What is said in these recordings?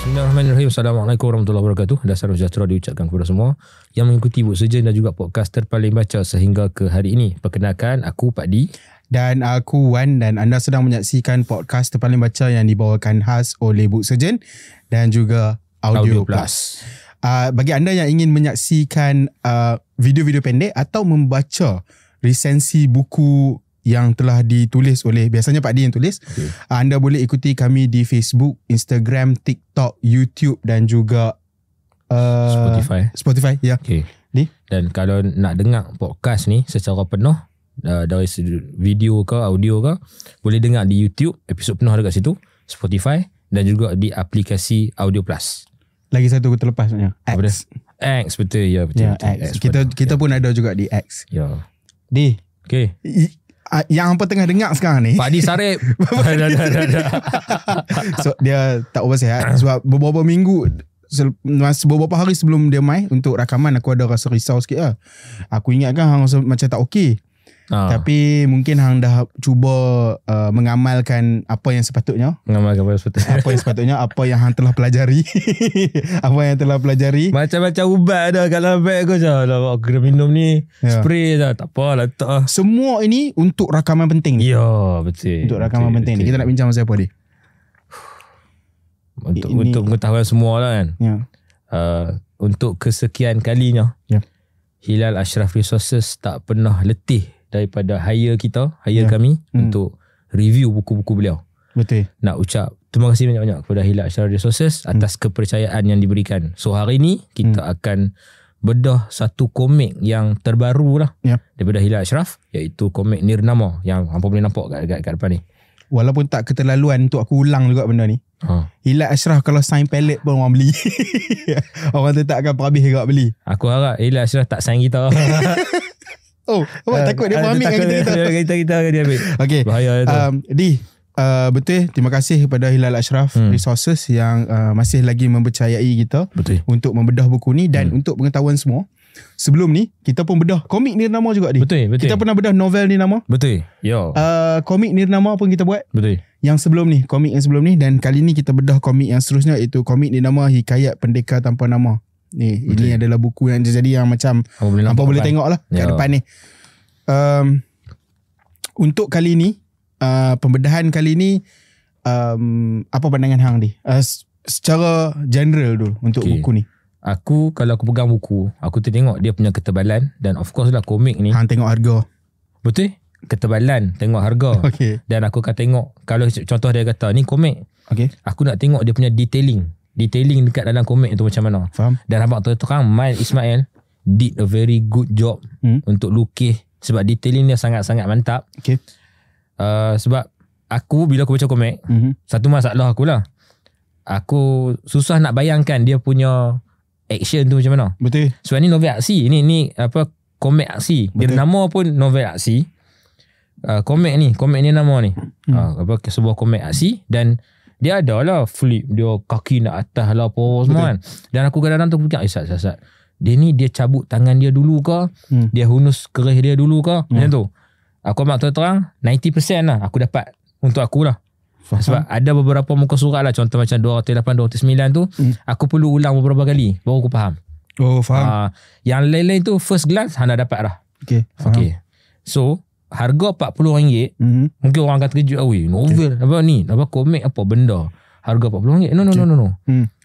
Bismillahirrahmanirrahim. Assalamualaikum warahmatullahi wabarakatuh. Dasar sejahtera diucapkan kepada semua yang mengikuti Book Surgeon dan juga podcast terpaling baca sehingga ke hari ini. Perkenalkan, aku Pak Di. Dan aku Wan, dan anda sedang menyaksikan podcast terpaling baca yang dibawakan khas oleh Book Surgeon dan juga Audio Plus. Bagi anda yang ingin menyaksikan video-video pendek atau membaca resensi buku yang telah ditulis oleh, biasanya Pak Di yang tulis, anda boleh ikuti kami di Facebook, Instagram, TikTok, YouTube dan juga Spotify ya. Okay. Dan kalau nak dengar podcast ni secara penuh, dari video ke audio ke, boleh dengar di YouTube, episod penuh ada kat situ, Spotify dan juga di aplikasi Audio Plus. Lagi satu terlepas sebenarnya, X. X, betul ya, betul. Ya, X. Kita pun ada juga di X. Ya. Di. Okay. Yang apa tengah dengar sekarang ni, Pak Di Sarip. So dia tak sihat sebab beberapa hari sebelum dia main untuk rakaman, aku ada rasa risau sikit lah. Aku ingatkan hang rasa macam tak okey. Tapi mungkin hang dah cuba mengamalkan apa yang sepatutnya. Apa yang hang telah pelajari. Macam-macam ubat ada kat dalam beg aku je. Aku kena minum ni, spray je. Tak apa, letak. Semua ini untuk rakaman penting ni. Ya, betul. Untuk rakaman penting ni. Kita nak bincang pasal apa, Di? Untuk pengetahuan semua lah kan. Ya. Untuk kesekian kalinya, Hilal Ashraf Resources tak pernah letih daripada hire kami untuk review buku-buku beliau. Betul. Nak ucap terima kasih banyak-banyak kepada Hilal Ashraf Resources atas kepercayaan yang diberikan. So hari ni kita akan bedah satu komik yang terbaru lah daripada Hilal Ashraf, iaitu komik Nirnama yang hampa boleh nampak kat depan ni. Walaupun tak keterlaluan untuk aku ulang juga benda ni. Hilal Ashraf kalau sign palette pun orang beli. Orang tu tak akan habis juga beli. Aku harap Hilal Ashraf tak sign kita. Takut dia pun ambil kita dia ambil. Okay. Bahaya tu. Di, betul, terima kasih kepada Hilal Ashraf Resources yang masih lagi mempercayai kita untuk membedah buku ni. Dan untuk pengetahuan semua, sebelum ni kita pun bedah komik Nirnama juga, Di. Betul. Kita pernah bedah novel Nirnama. Betul. Yo. Komik Nirnama pun kita buat. Betul. Yang sebelum ni, komik yang sebelum ni, dan kali ni kita bedah komik yang seterusnya, iaitu komik Nirnama Hikayat Pendekar Tanpa Nama. Ini adalah buku yang jadi yang macam apa boleh tengok lah kat depan ni. Untuk kali ni, pembedahan kali ni, apa pandangan hang, Di? Secara general dulu untuk buku ni. Aku kalau aku pegang buku, aku tengok dia punya ketebalan, dan of course lah komik ni. Hang tengok harga. Betul? Ketebalan, tengok harga. Dan aku akan tengok, kalau contoh dia kata ni komik, aku nak tengok dia punya detailing dekat dalam komik tu macam mana. Faham. Dan abang terang Mail Ismail did a very good job untuk lukis, sebab detailing dia sangat-sangat mantap. Sebab aku bila aku baca komik, satu masalah aku lah, aku susah nak bayangkan dia punya action tu macam mana. Betul. Sebab ni novel aksi, ni apa, komik aksi. Dia nama pun novel aksi. Komik ni nama ni. Apa, sebuah komik aksi, dan dia ada lah flip, dia kaki nak atas lah apa semua kan. Dan aku kadang-kadang tu fikir, Sat, dia cabut tangan dia dulu ke, dia hunus kerih dia dulu ke, macam tu. Aku amat terang 90% lah aku dapat untuk aku lah. Sebab ada beberapa muka surat lah, contoh macam 208, 209 tu, aku perlu ulang beberapa kali baru aku faham. Faham. Yang lain-lain tu first glance anda dapat dah. Faham. So harga RM40, mungkin orang akan terkejut, novel apa ni, apa komik apa benda, harga RM40. No.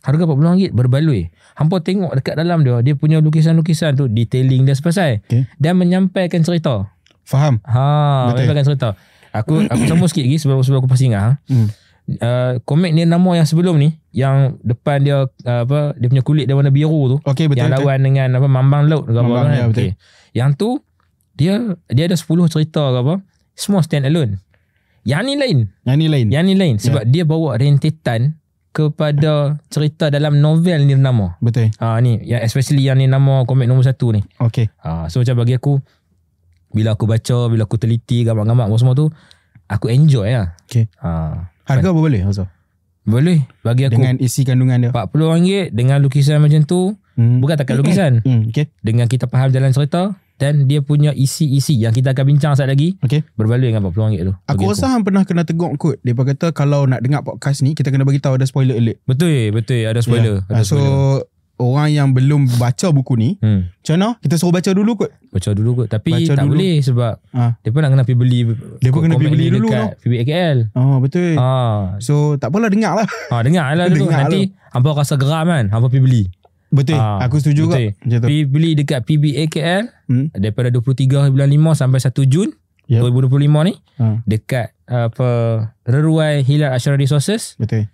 Harga RM40 berbaloi. Hampa tengok dekat dalam dia punya lukisan-lukisan tu, detailing dia sepasai, dan menyampaikan cerita. Faham. Menyampaikan cerita. Aku sambung sikit lagi sebelum aku pasti ingat. Komik ni nama yang sebelum ni, yang depan dia dia punya kulit dia warna biru tu, betul, yang lawan dengan apa, Mambang Laut ke apa. Yang tu dia ada 10 cerita ke apa, semua stand alone. Yang ni lain sebab dia bawa rentetan kepada cerita dalam novel Nirnama. Betul. Ni yang especially yang Nirnama komik nombor 1 ni. So macam bagi aku, bila aku baca, bila aku teliti gambar-gambar semua tu, aku enjoy lah. Harga apa boleh? Boleh bagi aku. Dengan isi kandungan dia RM40 dengan lukisan macam tu. Bukan takat lukisan. Dengan kita faham jalan cerita, dan dia punya isi-isi yang kita akan bincang saat lagi berbaloi dengan RM40 tu. Aku rasa hang pernah kena tegur kot. Dia kata kalau nak dengar podcast ni kita kena bagi tahu ada spoiler alert. Betul ada spoiler. Ada so spoiler. Orang yang belum baca buku ni, macam mana? Kita suruh baca dulu kot. Baca dulu kot. Tapi baca tak dulu. Boleh sebab dia pun nak kena pergi beli. Dia pun kena pergi beli dulu dekat PBAKL. Betul. So tak apalah, dengar lah. Dengar lah dulu. Nanti hampa rasa geram kan, hampa pergi beli. Betul. Aku setuju kot. Pergi beli dekat PBAKL daripada 23 bulan 5 sampai 1 Jun 2025 ni. Dekat Reruai Hilal Ashraf Resources. Betul.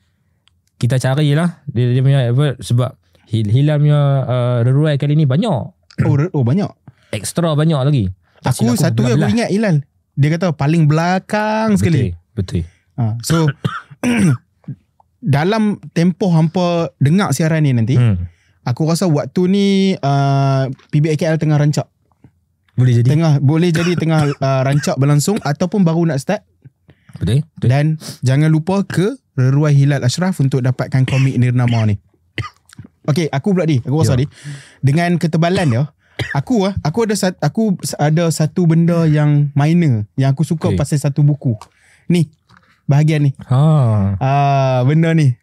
Kita carilah dia punya sebab Hilal punya Reruai kali ni banyak. Banyak. Ekstra banyak lagi. Aku satu yang aku ingat Hilal. Dia kata paling belakang sekali. Betul. So dalam tempoh hampa dengar siaran ni nanti, aku rasa waktu ni PBAKL tengah rancak. Boleh jadi tengah rancak berlangsung ataupun baru nak start. Betul. Dan jangan lupa ke Reruai Hilal Ashraf untuk dapatkan komik Nirnama ni. Okay, aku pula aku rasa dengan ketebalan dia, aku ada satu benda yang minor yang aku suka pasal satu buku. Ni, bahagian ni. Benda ni.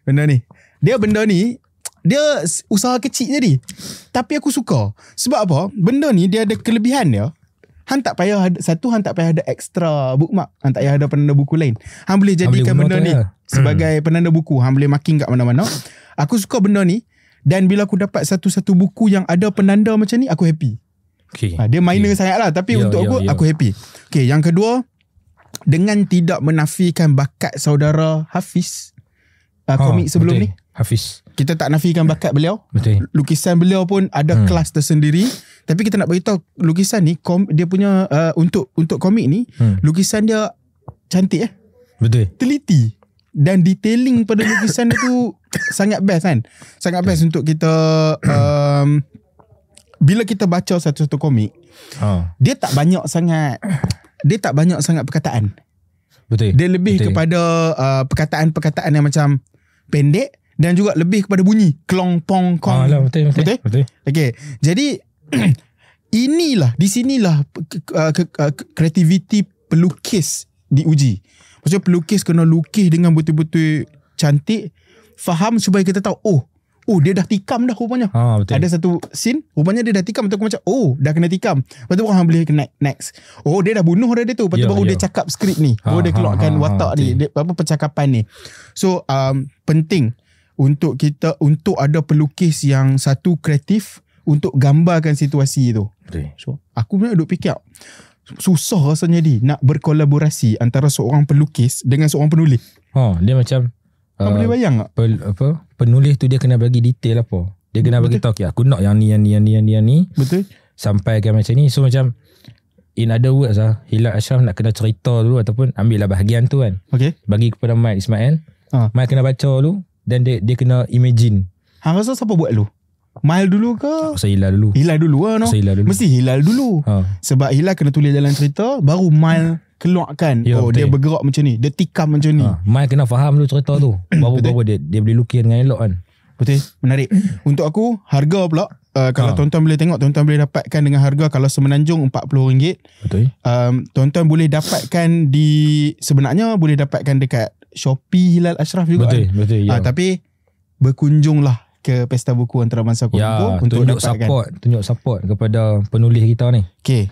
Benda ni dia usaha kecil jadi. Tapi aku suka. Sebab apa? Benda ni dia ada kelebihan dia. Hang tak payah ada extra bookmark. Hang tak payah ada penanda buku lain. Hang boleh jadikan benda ni sebagai penanda buku. Hang boleh marking kat mana-mana. Aku suka benda ni. Dan bila aku dapat satu-satu buku yang ada penanda macam ni, aku happy. Dia minor sangat lah. Tapi untuk aku happy. Okay, yang kedua, dengan tidak menafikan bakat saudara Hafiz, komik sebelum ni. Hafiz. Kita tak nafikan bakat beliau. Betul. Lukisan beliau pun ada kelas tersendiri. Tapi kita nak beritahu lukisan ni, dia punya untuk komik ni, lukisan dia cantik. Betul. Teliti. Dan detailing pada lukisan tu sangat best kan. Sangat best untuk kita bila kita baca satu-satu komik, dia tak banyak sangat perkataan. Betul. Dia lebih kepada perkataan-perkataan yang macam pendek dan juga lebih kepada bunyi klong pong kong. Betul. Okey. Jadi di sinilah kreativiti pelukis diuji. Maksudnya pelukis kena lukis dengan betul-betul cantik, faham supaya kita tahu dia dah tikam dah rupanya. Ada satu scene rupanya dia dah tikam, betul aku macam dah kena tikam. Lepas tu orang boleh next. Dia dah bunuh dah dia tu. Lepas tu baru dia cakap skrip ni. Baru dia keluarkan watak ni, percakapan ni. So penting untuk ada pelukis yang satu kreatif untuk gambarkan situasi tu. So aku pun duduk fikir susah rasanya nak berkolaborasi antara seorang pelukis dengan seorang penulis. Dia macam boleh bayang tak? Penulis tu dia kena bagi detail apa. Dia kena bagi tahu aku nak yang ni. Betul. Sampai kan macam ni. So macam in other words Hilal Ashraf nak kena cerita dulu ataupun ambil lah bahagian tu kan. Bagi kepada Mike Ismail. Mike kena baca dulu dan dia kena imagine. Hang rasa siapa buat lu? Mail dulu ke? Saya Hilal dulu. Hilal dulu lah no? Mesti Hilal dulu. Sebab Hilal kena tulis dalam cerita, baru Mail keluarkan. Dia bergerak macam ni, dia tikam macam ni. Mail kena faham dulu cerita tu. Baru dia boleh lukis dengan elok kan. Betul, menarik. Untuk aku, harga pula kalau tuan-tuan boleh tengok, tuan-tuan boleh dapatkan dengan harga kalau semenanjung RM40. Betul. Tuan-tuan boleh dapatkan sebenarnya boleh dapatkan dekat Shopee Hilal Ashraf juga. Betul. Tapi berkunjunglah ke Pesta Buku Antarabangsa Kuala Lumpur untuk tunjuk support kepada penulis kita ni. Okay.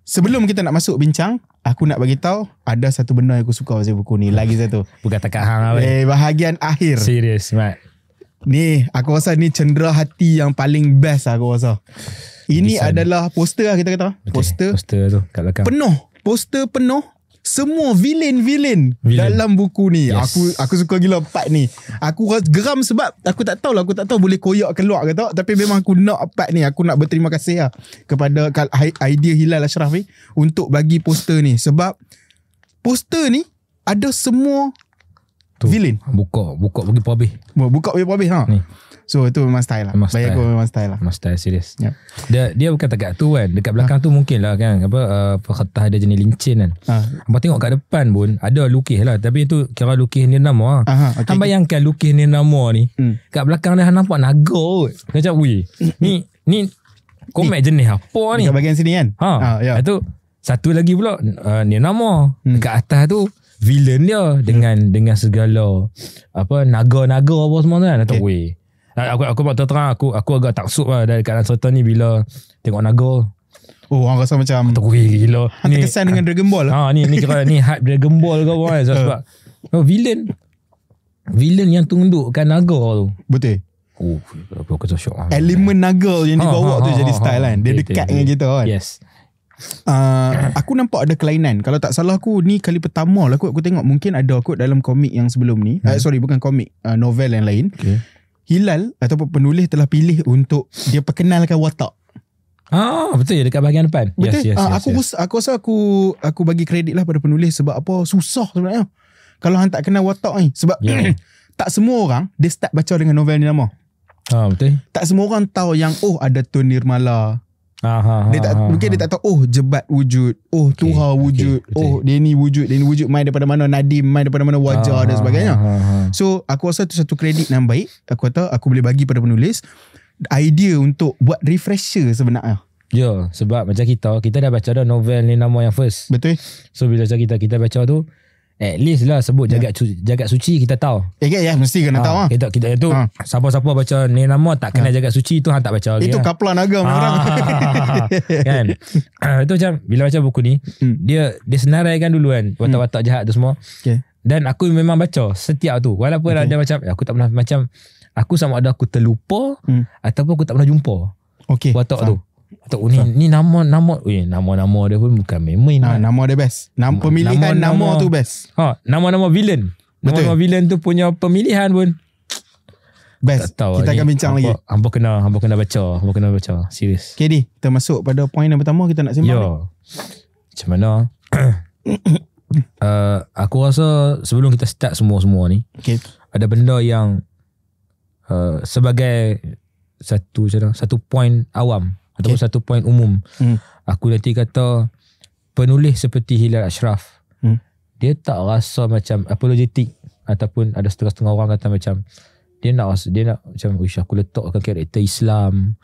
Sebelum kita nak masuk bincang, aku nak bagi tahu ada satu benda yang aku suka pasal buku ni. Lagi satu. Bukan takat hang bahagian akhir. Serius, Mat. Ni, aku rasa ni cendera hati yang paling best aku rasa. Ini adalah poster lah kita kata. Poster tu kat belakang. Poster penuh. Semua villain dalam buku ni. Yes. Aku suka gila part ni. Aku geram sebab aku tak tahu boleh koyak keluar ke tak. Tapi memang aku nak part ni. Aku nak berterima kasih lah kepada idea Hilal Ashraf ni untuk bagi poster ni. Sebab poster ni ada semua villain. Buka bagi habis. Buka bagi habis Ni. So itu memang style lah. Bagi aku memang style lah. Memang style serius. Yep. Dia bukan dekat tu kan. Dekat belakang tu mungkin lah kan. Kertas ada jenis lincin kan. Abang tengok kat depan pun ada lukis lah. Tapi itu kira lukis Nirnama. Abang bayangkan lukis Nirnama ni. Kat belakang dia nampak naga kot. Macam ni komik jenis apa ni? Dekat bahagian sini kan. Ya. Itu satu lagi pula ni nama dekat atas tu villain dia dengan segala apa naga-naga apa semua tu kan. Atau weh. Aku terang aku agak taksub lah dekat cerita ni bila tengok naga. Oh, orang rasa macam gila. Ni terkesan dengan Dragon Ball. Ni kira ni hype Dragon Ball ke apa kan. Sebab villain yang tundukkan naga tu. Betul. Oh, aku rasa syok lah. Elemen naga yang dibawa tu jadi style kan. Dia dekat dengan kita kan. Yes. Aku nampak ada kelainan. Kalau tak salah aku ni kali pertama lah aku tengok, mungkin ada aku dalam komik yang sebelum ni. Sorry, bukan komik, novel yang lain. Hilal ataupun penulis telah pilih untuk dia perkenalkan watak. Betul ya, dekat bahagian depan. Betul. Yes. Aku rasa aku bagi kredit lah pada penulis. Sebab apa, susah sebenarnya kalau hang tak kenal watak ni. Sebab tak semua orang dia start baca dengan novel ni nama. Betul. Tak semua orang tahu yang ada Tun Nirmala. Mungkin dia tak tahu Jebat wujud, Tuha wujud, dia ni wujud mai daripada mana, Nadim mai daripada mana, Wajah dan sebagainya. So aku rasa tu satu kredit yang baik. Aku kata aku boleh bagi pada penulis idea untuk buat refresher sebenarnya. Ya, sebab macam kita dah baca dah novel ni nama yang first. Betul. So bila kita baca tu, at least lah sebut jagat suci kita tahu. Mesti kena tahu. Kita tu siapa-siapa baca ni nama tak kenal jagat suci tu hang tak baca lagi. Itu kaplan agama orang. Kan. Itu macam bila baca buku ni, dia senaraikan dulu kan watak-watak jahat tu semua. Dan aku memang baca setiap tu. Walaupun ada macam aku tak pernah macam aku sama ada aku terlupa ataupun aku tak pernah jumpa watak tu. Atau ni nama dia pun bukan main. Nama dia best. Pemilihan nama tu best. Nama villain. Nama villain tu punya pemilihan pun best. Kita akan bincang lagi. Hampa kena baca. Serius. Okay Di, kita masuk pada poin yang pertama kita nak sembang. Macam mana? Aku rasa sebelum kita start semua ni, ada benda yang sebagai satu poin awam ataupun satu poin umum. Aku nanti kata penulis seperti Hilal Ashraf, dia tak rasa macam apologetik, ataupun ada setengah-setengah orang kata macam dia nak macam aku letakkan karakter Islam.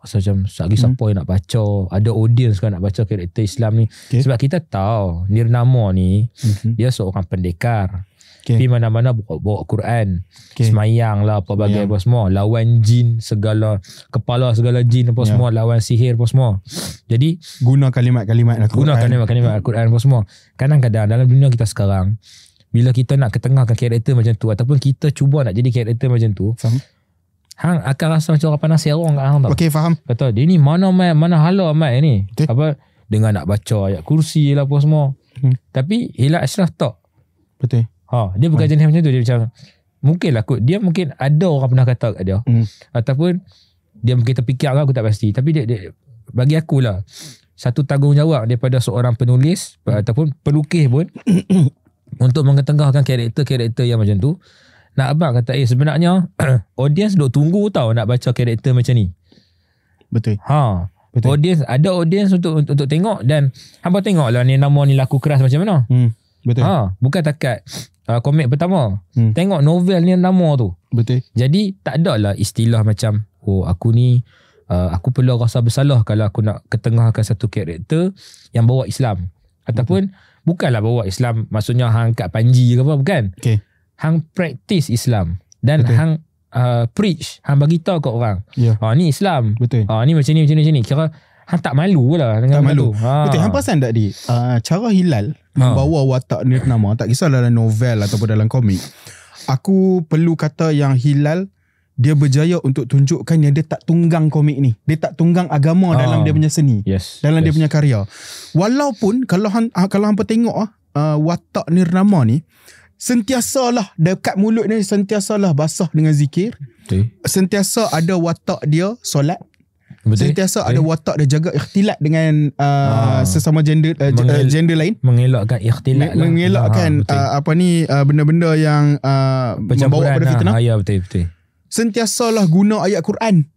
Rasa macam siapa yang nak baca, ada audience kan nak baca karakter Islam ni. Sebab kita tahu Nirnama ni dia seorang pendekar. Pergi mana-mana bawa Quran, semayang lah apa bagai apa semua, lawan jin segala, kepala segala jin apa semua, lawan sihir apa semua. Jadi guna kalimat-kalimat Al-Quran apa semua. Kadang-kadang dalam dunia kita sekarang, bila kita nak ketengahkan karakter macam tu ataupun kita cuba nak jadi karakter macam tu, hang akan rasa macam orang pandang serong kat hang tau. Faham. Kata dia ni mana hala mai ni. Apa dengan nak baca ayat kursi lah apa semua. Tapi Hilal Ashraf tak. Betul. Dia bukan jenis macam tu. Dia macam mungkinlah dia mungkin ada orang pernah kata kat dia, ataupun dia mungkin terfikir lah, aku tak pasti. Tapi dia bagi aku lah satu tanggungjawab daripada seorang penulis ataupun pelukis pun untuk mengetengahkan karakter yang macam tu. Nak abang kata sebenarnya audience duk tunggu tau nak baca karakter macam ni. Betul. Betul. Audience untuk tengok, dan hangpa tengoklah ni nama ni laku keras macam mana. Betul. Bukan takat komik pertama. Tengok novel ni nama tu. Betul. Jadi tak ada lah istilah macam aku ni aku perlu rasa bersalah kalau aku nak ketengahkan satu karakter yang bawa Islam. Ataupun bukanlah bawa Islam maksudnya hang kat panji ke apa, bukan. Hang practice Islam dan hang preach, hang bagi tahu kat orang. Ni Islam. Betul. Ni macam ni. Kira hang tak malu lah dengan malu. Tu. Betul. Hang perasan tak Di? Cara Hilal membawa watak Nirnama, tak kisah dalam novel ataupun dalam komik. Aku perlu kata yang Hilal dia berjaya untuk tunjukkan yang dia tak tunggang komik ni. Dia tak tunggang agama dalam dia punya seni. Dalam dia punya karya. Walaupun kalau hampa tengok watak Nirnama ni, sentiasalah dekat mulut ni, sentiasalah basah dengan zikir. Sentiasa ada watak dia solat. Sentiasa ada watak dia jaga ikhtilat dengan sesama gender lain, mengelakkan ikhtilat mengelakkan benda-benda yang membawa pada fitnah. Betul. Sentiasalah guna ayat Quran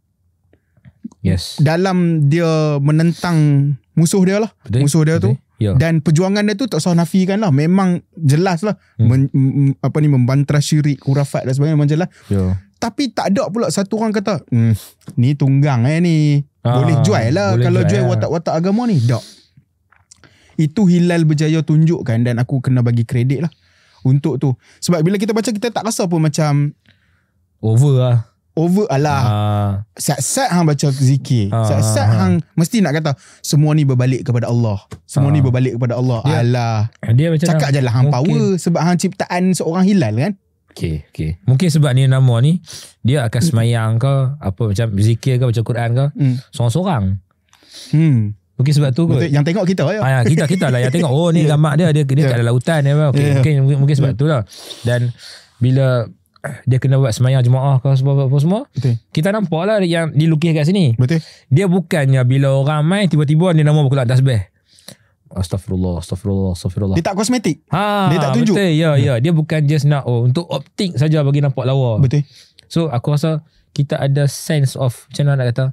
dalam dia menentang musuh dia lah. Musuh dia tu. Dan perjuangan dia tu tak usah nafikan lah, memang jelas lah membantah syirik, khurafat dan sebagainya, memang jelas. Tapi tak ada pula satu orang kata, ni tunggang ni. Boleh jual lah. Boleh Kalau jual lah. watak-watak agama ni. Tak. Itu Hilal berjaya tunjukkan dan aku kena bagi kredit lah untuk tu. Sebab bila kita baca, kita tak rasa pun macam Over lah. over alah. Sat-sat hang baca zikir. Sat-sat hang mesti nak kata semua ni berbalik kepada Allah. Semua ni berbalik kepada Allah. Alah. Dia macam Cakap je lah hang power sebab hang ciptaan seorang Hilal kan. Okay. Mungkin sebab ni nama ni, dia akan semayang ke, apa macam zikir ke, baca Quran ke, seorang-seorang. Mungkin sebab tu kot. Yang tengok kita ya. Kita lah yang tengok. Oh ni gambar dia kat dalam lautan ya. Mungkin sebab tu lah. Dan bila dia kena buat semayang jemaah ke apa semua, kita nampak lah yang dilukis kat sini. Betul. Dia bukannya bila orang main tiba-tiba dia nama berkeluar tasbih. Astagfirullah. Dia tak kosmetik. Dia tak tunjuk. Betul, ya. Dia bukan just nak untuk optik saja bagi nampak lawa. Betul. So aku rasa kita ada sense of, macam mana nak kata,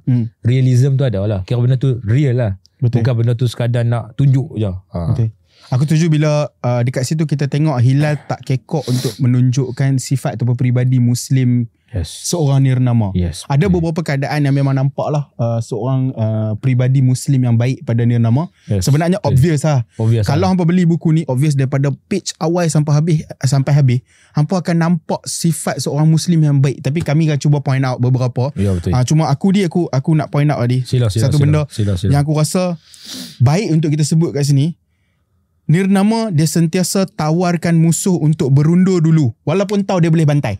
realism tu ada lah. Kira benda tu real lah. Betul. Bukan benda tu sekadar nak tunjuk je. Betul. Aku setuju bila dekat situ kita tengok Hilal tak kekok untuk menunjukkan sifat atau peribadi Muslim seorang nirnama. Ada beberapa keadaan yang memang nampak lah seorang peribadi Muslim yang baik pada nirnama. Sebenarnya obvious lah. Kalau hampa beli buku ni, obvious daripada page awal sampai habis, hampa akan nampak sifat seorang Muslim yang baik. Tapi kami akan cuba point out beberapa. Cuma aku nak point out tadi satu benda yang aku rasa baik untuk kita sebut kat sini. Nirnama dia sentiasa tawarkan musuh untuk berundur dulu walaupun tahu dia boleh bantai.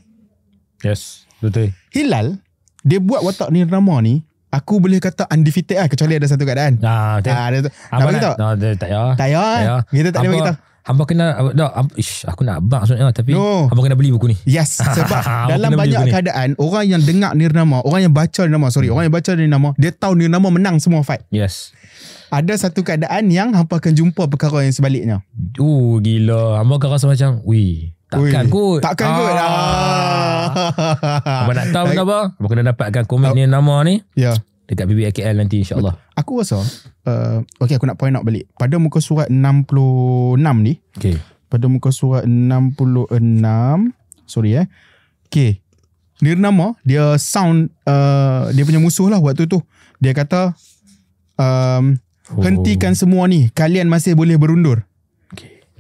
Betul. Hilal dia buat watak nirnama ni, aku boleh kata undefeated lah, kecuali ada satu keadaan. Betul. Nak bagi tahu? Tak payah. Kita tak boleh bagi tahu. Hampa kena aku nak abang maksudnya, tapi hampa kena beli buku ni. Yes, sebab dalam banyak keadaan orang yang dengar nirnama, orang yang baca nirnama, dia tahu nirnama menang semua fight. Ada satu keadaan yang hampa akan jumpa perkara yang sebaliknya. Gila. Hampa akan rasa macam, takkan kot. Hampa nak tahu apa? Hampa kena dapatkan komen nirnama ni. Dekat BBIKL nanti insyaAllah. Aku rasa aku nak point out balik pada muka surat 66 ni. Pada muka surat 66, nirnama dia sound dia punya musuh lah waktu tu. Dia kata hentikan semua ni, kalian masih boleh berundur.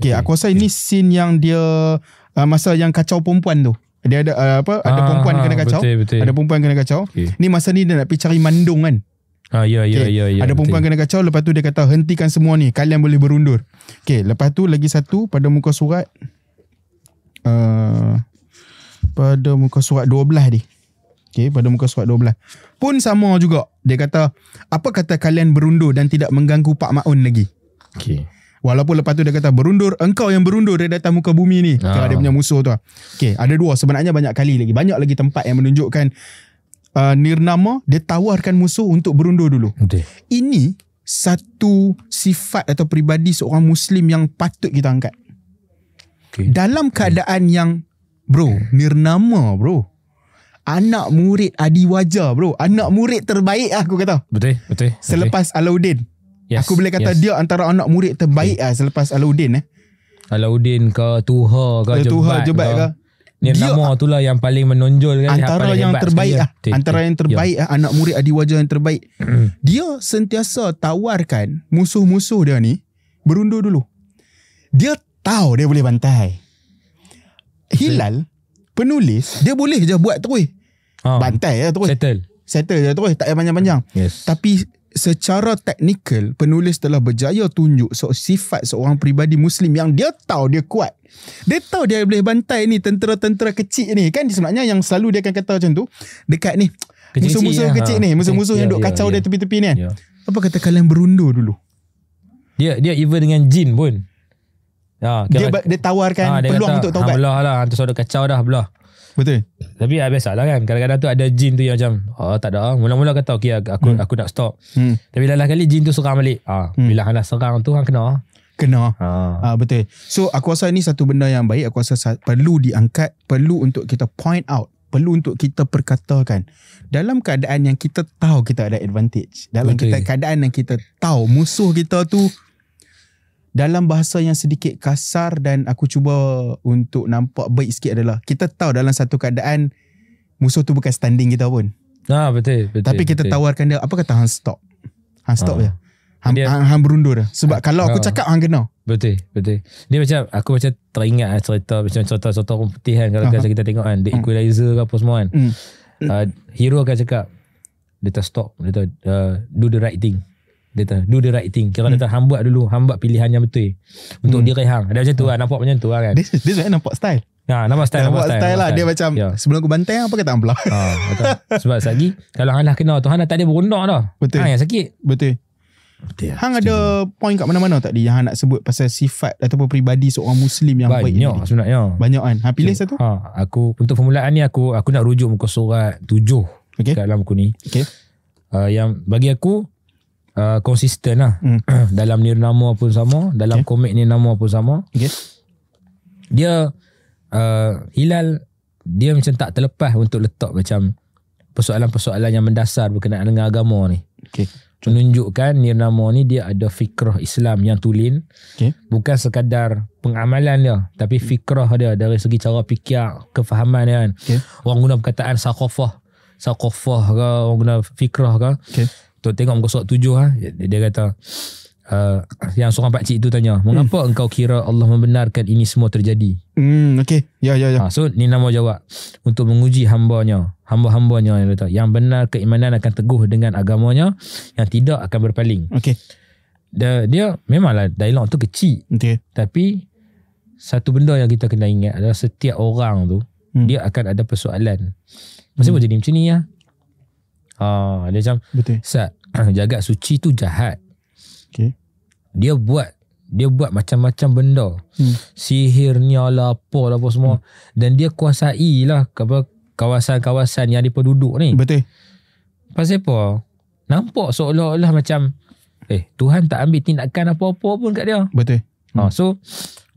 Aku rasa ini scene yang dia masa yang kacau perempuan tu. Dia ada ada perempuan kena kacau. Betul. Ada perempuan kena kacau. Ni masa ni dia nak pergi cari mandung kan. Ya. Ada perempuan kena kacau, lepas tu dia kata hentikan semua ni, kalian boleh berundur. Lepas tu lagi satu pada muka surat pada muka surat 12 ni. Pada muka surat 12 pun sama juga. Dia kata, apa kata kalian berundur dan tidak mengganggu Pak Ma'un lagi. Walaupun lepas tu dia kata, berundur, engkau yang berundur dari atas muka bumi ni. Dia punya musuh tu. Ada dua, sebenarnya banyak lagi tempat yang menunjukkan nirnama dia tawarkan musuh untuk berundur dulu. Ini satu sifat atau peribadi seorang Muslim yang patut kita angkat. Dalam keadaan yang nirnama anak murid Adiwaja anak murid terbaik aku kata. Betul. Selepas Alauddin. Aku boleh kata dia antara anak murid terbaik selepas Alauddin. Alauddin ke Tuha ke Jebat ke. Nirnama tu lah yang paling menonjol kan. Antara yang terbaik anak murid Adiwaja yang terbaik. Dia sentiasa tawarkan musuh-musuh dia ni berundur dulu. Dia tahu dia boleh bantai. Hilal penulis dia boleh je buat terus. Bantai je terus. Settle je terus, tak payah panjang-panjang. Tapi secara teknikal penulis telah berjaya tunjuk sifat seorang peribadi Muslim yang dia tahu dia kuat. Dia tahu dia boleh bantai ni tentera-tentera kecil ni. Kan sebenarnya yang selalu dia akan kata macam tu dekat ni musuh-musuh kecil ni, musuh-musuh yang duk kacau dia tepi-tepi ni kan. Apa kata kalian berundur dulu? Dia even dengan jin pun dia tawarkan peluang untuk taubat. Belah lah, hantu saudara kacau dah belah. Betul. Tapi biasalah kan, kadang-kadang tu ada jin tu yang macam tak ada. Mula-mula kata aku nak stop. Tapi lain kali jin tu serang balik. Bila hang dah serang tu hang kena. Betul. So aku rasa ini satu benda yang baik. Aku rasa perlu diangkat, perlu untuk kita point out, perlu untuk kita perkatakan. Dalam keadaan yang kita tahu kita ada advantage, dalam keadaan yang kita tahu musuh kita tu, dalam bahasa yang sedikit kasar dan aku cuba untuk nampak baik sikit adalah, kita tahu dalam satu keadaan musuh tu bukan standing kita pun. Betul. Tapi kita tawarkan dia, apa kata hang stop. Hang stop je. Hang berundur dah. Sebab kalau aku cakap hang kena. Betul. Dia macam aku macam teringat cerita macam contoh orang putih kan, kalau kita tengok kan The Equalizer ke apa semua kan. Hero akan cakap dia tak stop, dia tak do the right thing. Dia tak do the right thing. Kira dia tak hang buat dulu, hang buat pilihan yang betul untuk diri hang. Ada macam tu lah, nampak macam tu lah kan. Dia sebenarnya nampak style. Nampak style lah. Dia macam sebelum aku bantai apa kata hang pula. Betul. Sebab lagi kalau hang dah kena tu, hang dah tak ada berundak dah. Betul. Hang yang sakit. Betul. Hang ada point kat mana-mana tadi yang hang nak sebut pasal sifat ataupun peribadi seorang Muslim yang baik ni? Banyak sebenarnya. Banyak kan. Hang pilih satu? Aku untuk permulaan ni aku nak rujuk muka surat 7 kat dalam buku ni. Okay. Yang bagi aku konsisten lah. Dalam nirnama pun sama, dalam komik nirnama pun sama. Dia Hilal dia macam tak terlepas untuk letak macam persoalan-persoalan yang mendasar berkenaan dengan agama ni. Menunjukkan nirnama ni dia ada fikrah Islam yang tulen. Bukan sekadar pengamalan dia, tapi fikrah dia dari segi cara fikir, kefahaman dia kan. Orang guna perkataan saqafah ke, orang guna fikrah ke. Tu tengok muka surat 7 dia kata yang seorang pakcik tu tanya, mengapa engkau kira Allah membenarkan ini semua terjadi? Ya. So ni nama jawab untuk menguji hambanya yang benar keimanan akan teguh dengan agamanya, yang tidak akan berpaling. Dia memanglah dialog tu kecil, tapi satu benda yang kita kena ingat adalah setiap orang tu dia akan ada persoalan. Masa jadi macam ni ya. Dia macam Sat, jagat suci tu jahat. Dia buat macam-macam benda. Sihirnya lah apa semua. Dan dia kuasai lah kawasan-kawasan yang mereka duduk ni. Betul. Pasal apa? Nampak seolah-olah macam Tuhan tak ambil tindakan apa-apa pun kat dia. Betul. So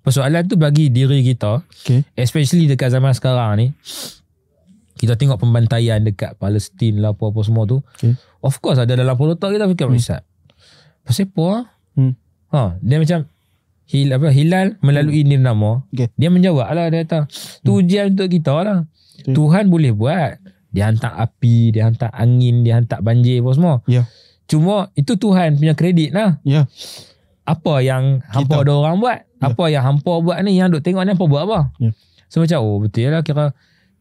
persoalan tu bagi diri kita, especially dekat zaman sekarang ni, kita tengok pembantaian dekat Palestin lah apa-apa semua tu. Of course ada dalam politik kita fikir Ustaz. Pasal apa? Dia macam Hilal melalui nirnama. Dia menjawab lah, dia kata tu ujian untuk kita lah. Tuhan boleh buat. Dia hantar api, dia hantar angin, dia hantar banjir apa semua. Cuma itu Tuhan punya kredit lah. Apa yang hampa ada orang buat, apa yang hampa buat ni, yang duk tengok ni hampa buat apa. So macam betul lah, kira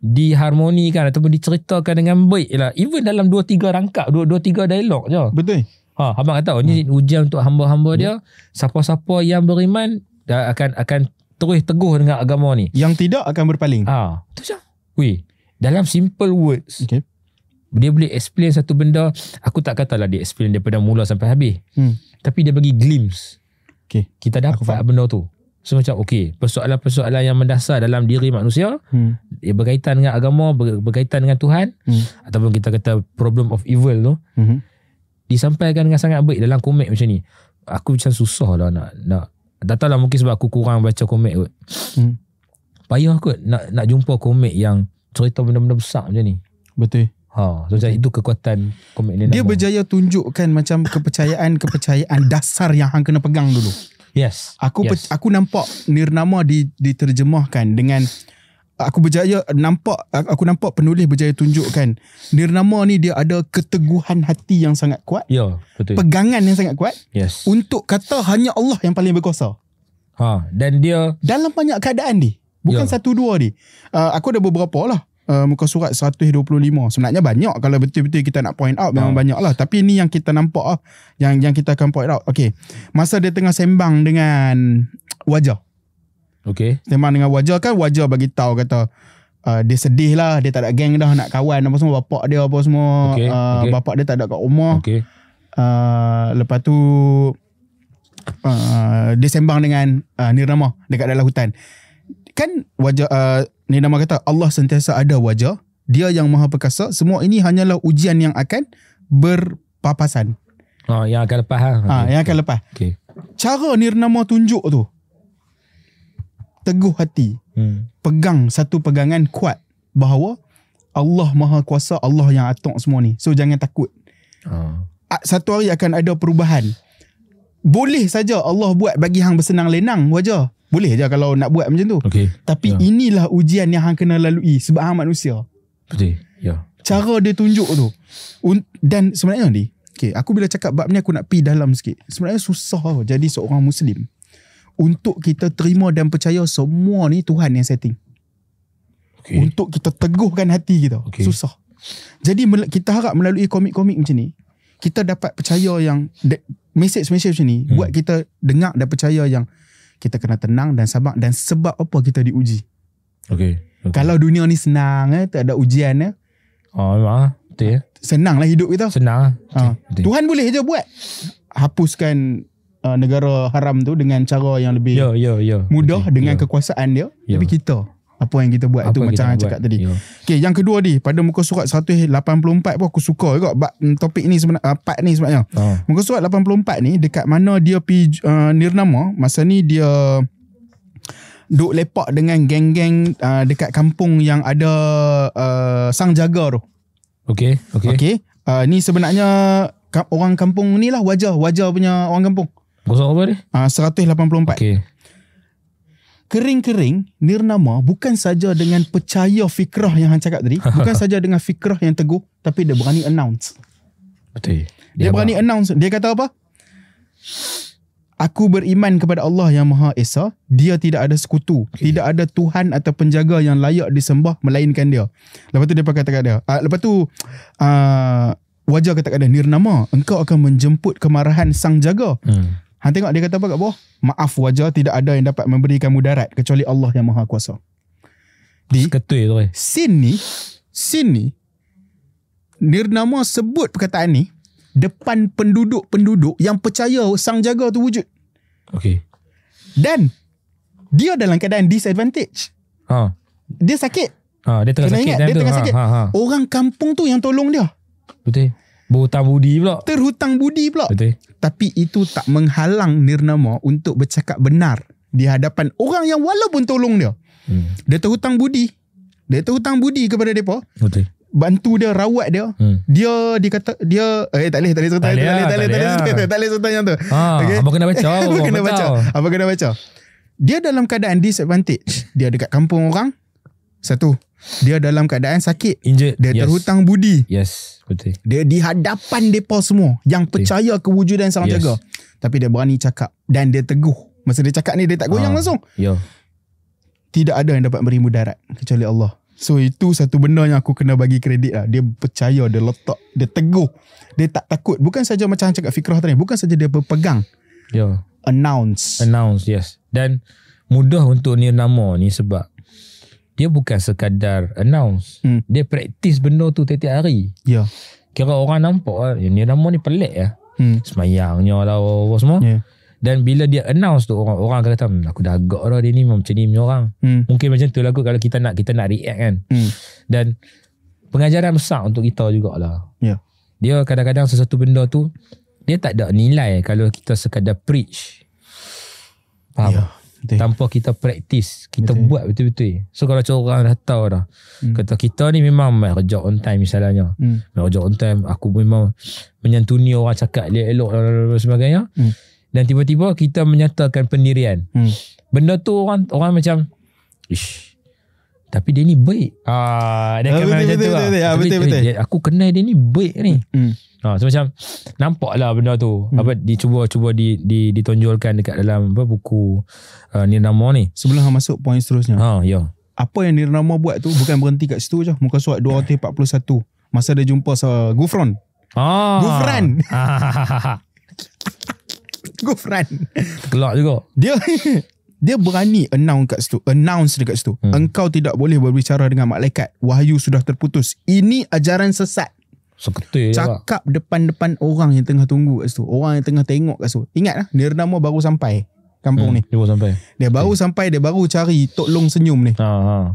diharmonikan ataupun diceritakan dengan baik lah. Even dalam 2-3 rangkap, 2-3 dialog je. Betul. Abang kata ni ujian untuk hamba-hamba dia. Siapa-siapa yang beriman akan terus teguh dengan agama ni. Yang tidak akan berpaling. Tu macam dalam simple words, dia boleh explain satu benda. Aku tak katalah dia explain daripada mula sampai habis, tapi dia bagi glimpse. Kita dapat benda tu. So macam persoalan-persoalan yang mendasar dalam diri manusia, dia berkaitan dengan agama, berkaitan dengan Tuhan, ataupun kita kata problem of evil tu, disampaikan dengan sangat baik dalam komik macam ni. Aku macam susah lah nak tak tahulah, mungkin sebab aku kurang baca komik kot. Payah kot nak jumpa komik yang cerita benda-benda besar macam ni. Betul. So macam itu kekuatan komik ni. Dia berjaya tunjukkan macam kepercayaan dasar yang hang kena pegang dulu. Aku nampak nirnama diterjemahkan dengan aku nampak penulis berjaya tunjukkan nirnama ni dia ada keteguhan hati yang sangat kuat. Betul. Pegangan yang sangat kuat. Untuk kata hanya Allah yang paling berkuasa. Dan dia dalam banyak keadaan ni, bukan satu dua ni. Aku ada beberapa lah. Muka surat 125. Sebenarnya banyak. Kalau betul-betul kita nak point out, memang banyak lah. Tapi ni yang kita nampak lah, yang kita akan point out. Masa dia tengah sembang dengan wajah. Sembang dengan wajah kan, wajah bagi tahu kata dia sedih lah, dia tak ada geng dah, nak kawan apa semua, bapak dia apa semua. Bapak dia tak ada kat rumah. Lepas tu dia sembang dengan nirnama dekat dalam hutan. Kan wajah nirnama kata Allah sentiasa ada wajah, dia yang maha perkasa, semua ini hanyalah ujian yang akan berpapasan. Yang akan lepas yang akan lepas. Cara nirnama tunjuk tu teguh hati, pegang satu pegangan kuat bahawa Allah maha kuasa, Allah yang atur semua ni. So jangan takut. Satu hari akan ada perubahan. Boleh saja Allah buat bagi hang bersenang lenang wajah. Boleh je kalau nak buat macam tu. Tapi inilah ujian yang hang kena lalui sebab hang manusia. Betul. Cara dia tunjuk tu. Dan sebenarnya ni, aku bila cakap bab ni aku nak pi dalam sikit. Sebenarnya susah jadi seorang Muslim untuk kita terima dan percaya semua ni Tuhan yang setting. Untuk kita teguhkan hati kita. Susah. Jadi kita harap melalui komik-komik macam ni, kita dapat percaya yang mesej-mesej macam ni buat kita dengar dan percaya yang kita kena tenang dan sabar. Dan sebab apa kita diuji. Kalau dunia ni senang, tak ada ujian, memang betul ya. Senanglah hidup kita. Senang. Betul. Tuhan boleh je buat hapuskan negara haram tu dengan cara yang lebih mudah dengan kekuasaan dia. Tapi kita, apa yang kita buat tu macam yang cakap tadi. Yang kedua ni, pada muka surat 184 pun aku suka juga topik ni sebenarnya, part ni sebenarnya. Muka surat 84 ni dekat mana dia pergi nirnama, masa ni dia duk lepak dengan geng-geng dekat kampung yang ada sang jaga tu. Okey. Ni sebenarnya orang kampung ni lah, wajah punya orang kampung. Muka surat apa ni? 184. Kering-kering nirnama bukan saja dengan percaya fikrah yang hang cakap tadi, bukan saja dengan fikrah yang teguh, tapi dia berani announce. Betul. Dia berani announce. Dia kata apa? Aku beriman kepada Allah yang Maha Esa, dia tidak ada sekutu, tidak ada Tuhan atau penjaga yang layak disembah melainkan dia. Lepas tu dia kata dia. Lepas tu wajah kata nirnama, engkau akan menjemput kemarahan sang jaga. Hang tengok dia kata apa kat bawah? Maaf wajah, tidak ada yang dapat memberikan mudarat kecuali Allah yang Maha Kuasa. Ketui tu. Scene ni nirnama sebut perkataan ni depan penduduk-penduduk yang percaya sang jaga tu wujud. Dan dia dalam keadaan disadvantage. Dia sakit. Dia tengah sakit. Ingat, dia tengah sakit. Orang kampung tu yang tolong dia. Betul. Terhutang budi pula. Betul. Tapi itu tak menghalang nirnama untuk bercakap benar di hadapan orang yang walaupun tolong dia. Dia terhutang budi. Kepada mereka. Betul. Bantu dia, rawat dia. Dia dikata dia tak boleh serta yang tu. Abang kena baca. Abang kena baca. Dia dalam keadaan disadvantage. Dia dekat kampung orang. Satu, dia dalam keadaan sakit. Injured. Dia terhutang budi. Yes, betul. Dia di hadapan mereka semua yang percaya kewujudan sang jaga. Tapi dia berani cakap dan dia teguh. Masa dia cakap ni dia tak goyang langsung. Tidak ada yang dapat beri mudarat kecuali Allah. So itu satu benda yang aku kena bagi kredit lah. Dia percaya, dia letak, dia teguh. Dia tak takut. Bukan saja macam cakap fikrah tadi. Bukan saja dia berpegang. Announce, yes. Dan mudah untuk nirnama ni sebab dia bukan sekadar announce. Dia praktis benda tu tiap-tiap hari. Kira orang nampak nirnama ni pelik ya. Semayangnya lah apa semua. Dan bila dia announce tu, orang akan kata aku dah agak dah dia ni macam ni punya orang. Mungkin macam tu lah kalau kita nak react kan. Dan pengajaran besar untuk kita jugalah. Dia kadang-kadang sesuatu benda tu dia tak ada nilai kalau kita sekadar preach. Faham? Tanpa kita praktis, kita buat betul-betul. So kalau orang dah tahu dah, kata kita ni memang main kerja on time misalnya. Main kerja on time, aku memang menyantuni orang cakap elok-elok dan sebagainya. Dan tiba-tiba kita menyatakan pendirian. Benda tu orang macam tapi dia ni baik. Dia akan macam tu lah. Betul. Aku kenal dia ni baik ni. So macam nampaklah benda tu dicuba ditonjolkan dekat dalam buku nirnama ni. Sebelum masuk poin seterusnya. Apa yang nirnama buat tu bukan berhenti kat situ je. Muka surat 241. Masa dia jumpa Gufran. Gufran. Kelak juga. Dia berani announce dekat situ. Engkau tidak boleh berbicara dengan malaikat. Wahyu sudah terputus. Ini ajaran sesat. Cakap depan-depan orang yang tengah tunggu kat situ. Orang yang tengah tengok kat situ. Ingat lah, nirnama baru sampai kampung ni. Dia baru sampai, dia baru cari Tok Long Senyum ni.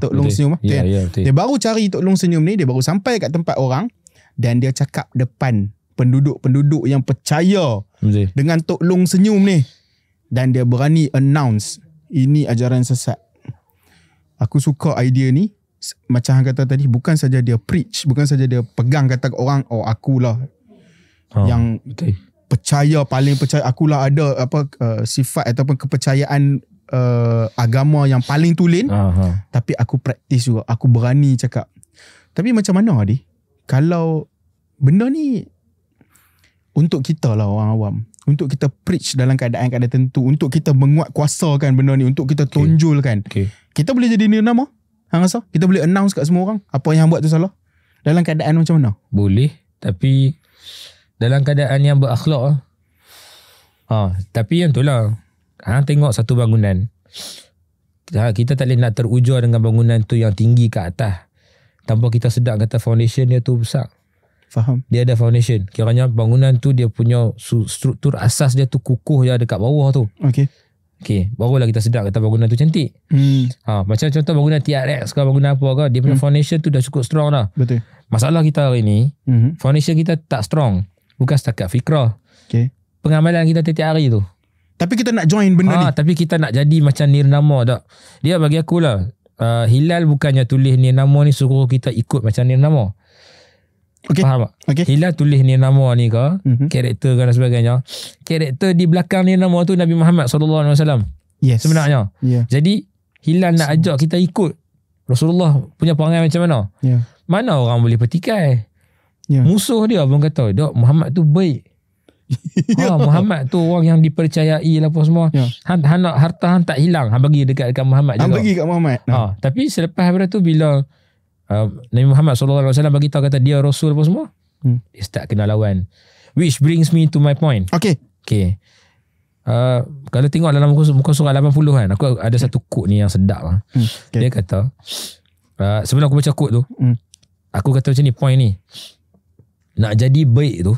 Tok Long Senyum. Dia baru cari Tok Long Senyum ni. Dia baru sampai kat tempat orang. Dan dia cakap depan penduduk-penduduk yang percaya dengan Tok Long Senyum ni. Dan dia berani announce, ini ajaran sesat. Aku suka idea ni. Macam hang kata tadi, bukan saja dia preach, bukan saja dia pegang kata orang, akulah yang percaya, paling percaya, akulah ada sifat ataupun kepercayaan agama yang paling tulen. Tapi aku praktis juga, aku berani cakap. Tapi macam mana Adi? Kalau benda ni untuk kita lah orang awam, untuk kita preach dalam keadaan-keadaan tertentu, untuk kita menguatkuasakan benda ni, untuk kita tonjolkan. Kita boleh jadi nirnama? Hang rasa? Kita boleh announce kat semua orang apa yang hang buat tu salah? Dalam keadaan macam mana? Boleh, tapi dalam keadaan yang berakhlak. Tapi yang tu lah, hang tengok satu bangunan, kita tak boleh nak terujar dengan bangunan tu yang tinggi ke atas tanpa kita sedar kata foundation dia tu besar. Faham? Dia ada foundation. Kiranya bangunan tu dia punya struktur asas dia tu kukuh je dekat bawah tu. Okay, barulah kita sedar kata bangunan tu cantik. Macam contoh bangunan TRX ke bangunan apa ke, dia punya foundation tu dah cukup strong dah. Betul. Masalah kita hari ni, foundation kita tak strong. Bukan setakat fikrah. Pengamalan kita tiap hari tu. Tapi kita nak join benda ni. Tapi kita nak jadi macam nirnama tak. Dia bagi aku lah, Hilal bukannya tulis nirnama ni suruh kita ikut macam nirnama. Faham tak? Hilal tulis nirnama ni ke, karakter ke dan sebagainya. Karakter di belakang nirnama tu Nabi Muhammad SAW. Yes. Sebenarnya. Jadi Hilal nak ajak kita ikut Rasulullah punya perangai macam mana. Mana orang boleh petikai. Musuh dia pun kata, "Dok, Muhammad tu baik." Muhammad tu orang yang dipercayai lah apa semua. Han nak harta han tak hilang, han bagi dekat Muhammad juga. Han bagi kat Muhammad. Tapi selepas daripada tu bila Nabi Muhammad SAW bagi tahu kata dia Rasul apa semua, dia start kena lawan. Which brings me to my point. Okay. Kalau tengok dalam muka surah 80 kan, aku ada satu quote ni yang sedap lah. Dia kata, sebelum aku baca quote tu, aku kata macam ni, point ni, nak jadi baik tu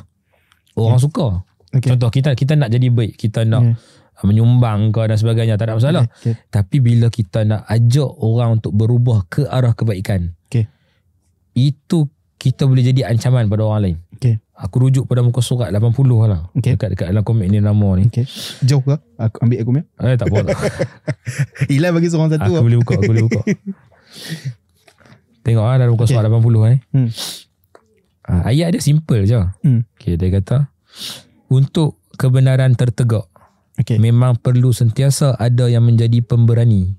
orang suka. Contoh kita nak jadi baik, kita nak menyumbang ke dan sebagainya, tak ada masalah. Tapi bila kita nak ajak orang untuk berubah ke arah kebaikan, itu kita boleh jadi ancaman pada orang lain. Aku rujuk pada muka surat 80 lah. Dekat dalam komik ni nama ni. Jauh ke? Aku ambil aku punya? Tak apa. Hilang bagi seorang satu. Aku boleh buka. Tengok lah dalam muka surat 80 ni. Ayat dia simple je. Dia kata, untuk kebenaran tertegak, memang perlu sentiasa ada yang menjadi pemberani.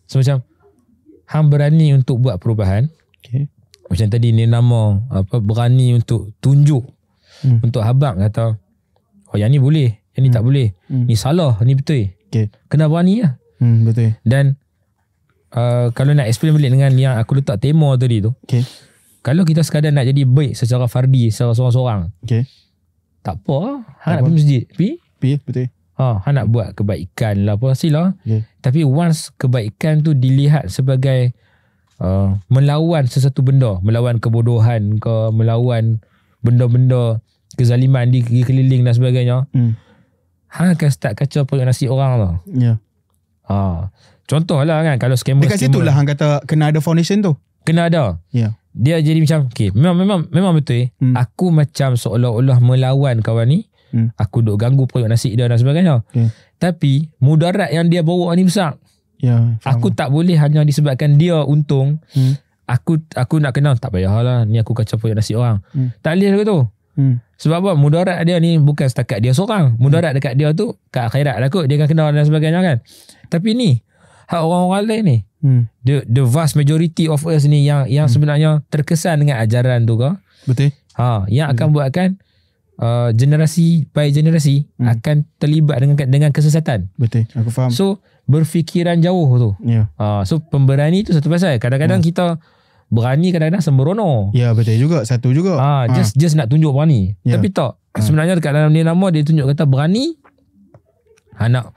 So macam hang berani untuk buat perubahan. Macam tadi ni nama berani untuk tunjuk, untuk habaq kata, yang ni boleh, yang ni tak boleh, ni salah, ni betul. Kena berani lah. Betul. Dan kalau nak explain balik dengan yang aku letak tema tadi tu, kalau kita sekadar nak jadi baik secara fardi, secara seorang-seorang, tak apa, hang nak pergi masjid, pergi, betul. Hang nak buat kebaikan lah apa, sila. Tapi once kebaikan tu dilihat sebagai melawan sesuatu benda, melawan kebodohan ke, melawan benda-benda kezaliman di keliling dan sebagainya, hang akan start kacau perut nasi orang tau. Contoh lah kan, kalau scammer dekat situ lah hang kata kena ada foundation tu. Kena ada. Dia jadi macam memang betul. Aku macam seolah-olah melawan kawan ni. Aku duk ganggu perut nasi dia dan sebagainya. Tapi mudarat yang dia bawa ni besar. Aku tak boleh hanya disebabkan dia untung, aku nak kenal, tak payahlah ni aku kacau perut nasi orang. Tak boleh ke tu. Sebab apa? Mudarat dia ni bukan setakat dia seorang. Mudarat dekat dia tu kat akhirat lah kot, dia akan kenal dan sebagainya kan. Tapi ni hak orang-orang lain ni, the vast majority of us ni yang sebenarnya terkesan dengan ajaran tu ke, betul. Yang akan buatkan generasi by generasi akan terlibat dengan kesesatan. Betul, aku faham. So berfikiran jauh tu. So pemberani tu satu pasal. Kadang-kadang kita berani, kadang-kadang sembrono. Ya, betul juga. Satu juga. Just nak tunjuk berani. Tapi tak. Sebenarnya dekat dalam ni nama dia tunjuk kata berani nak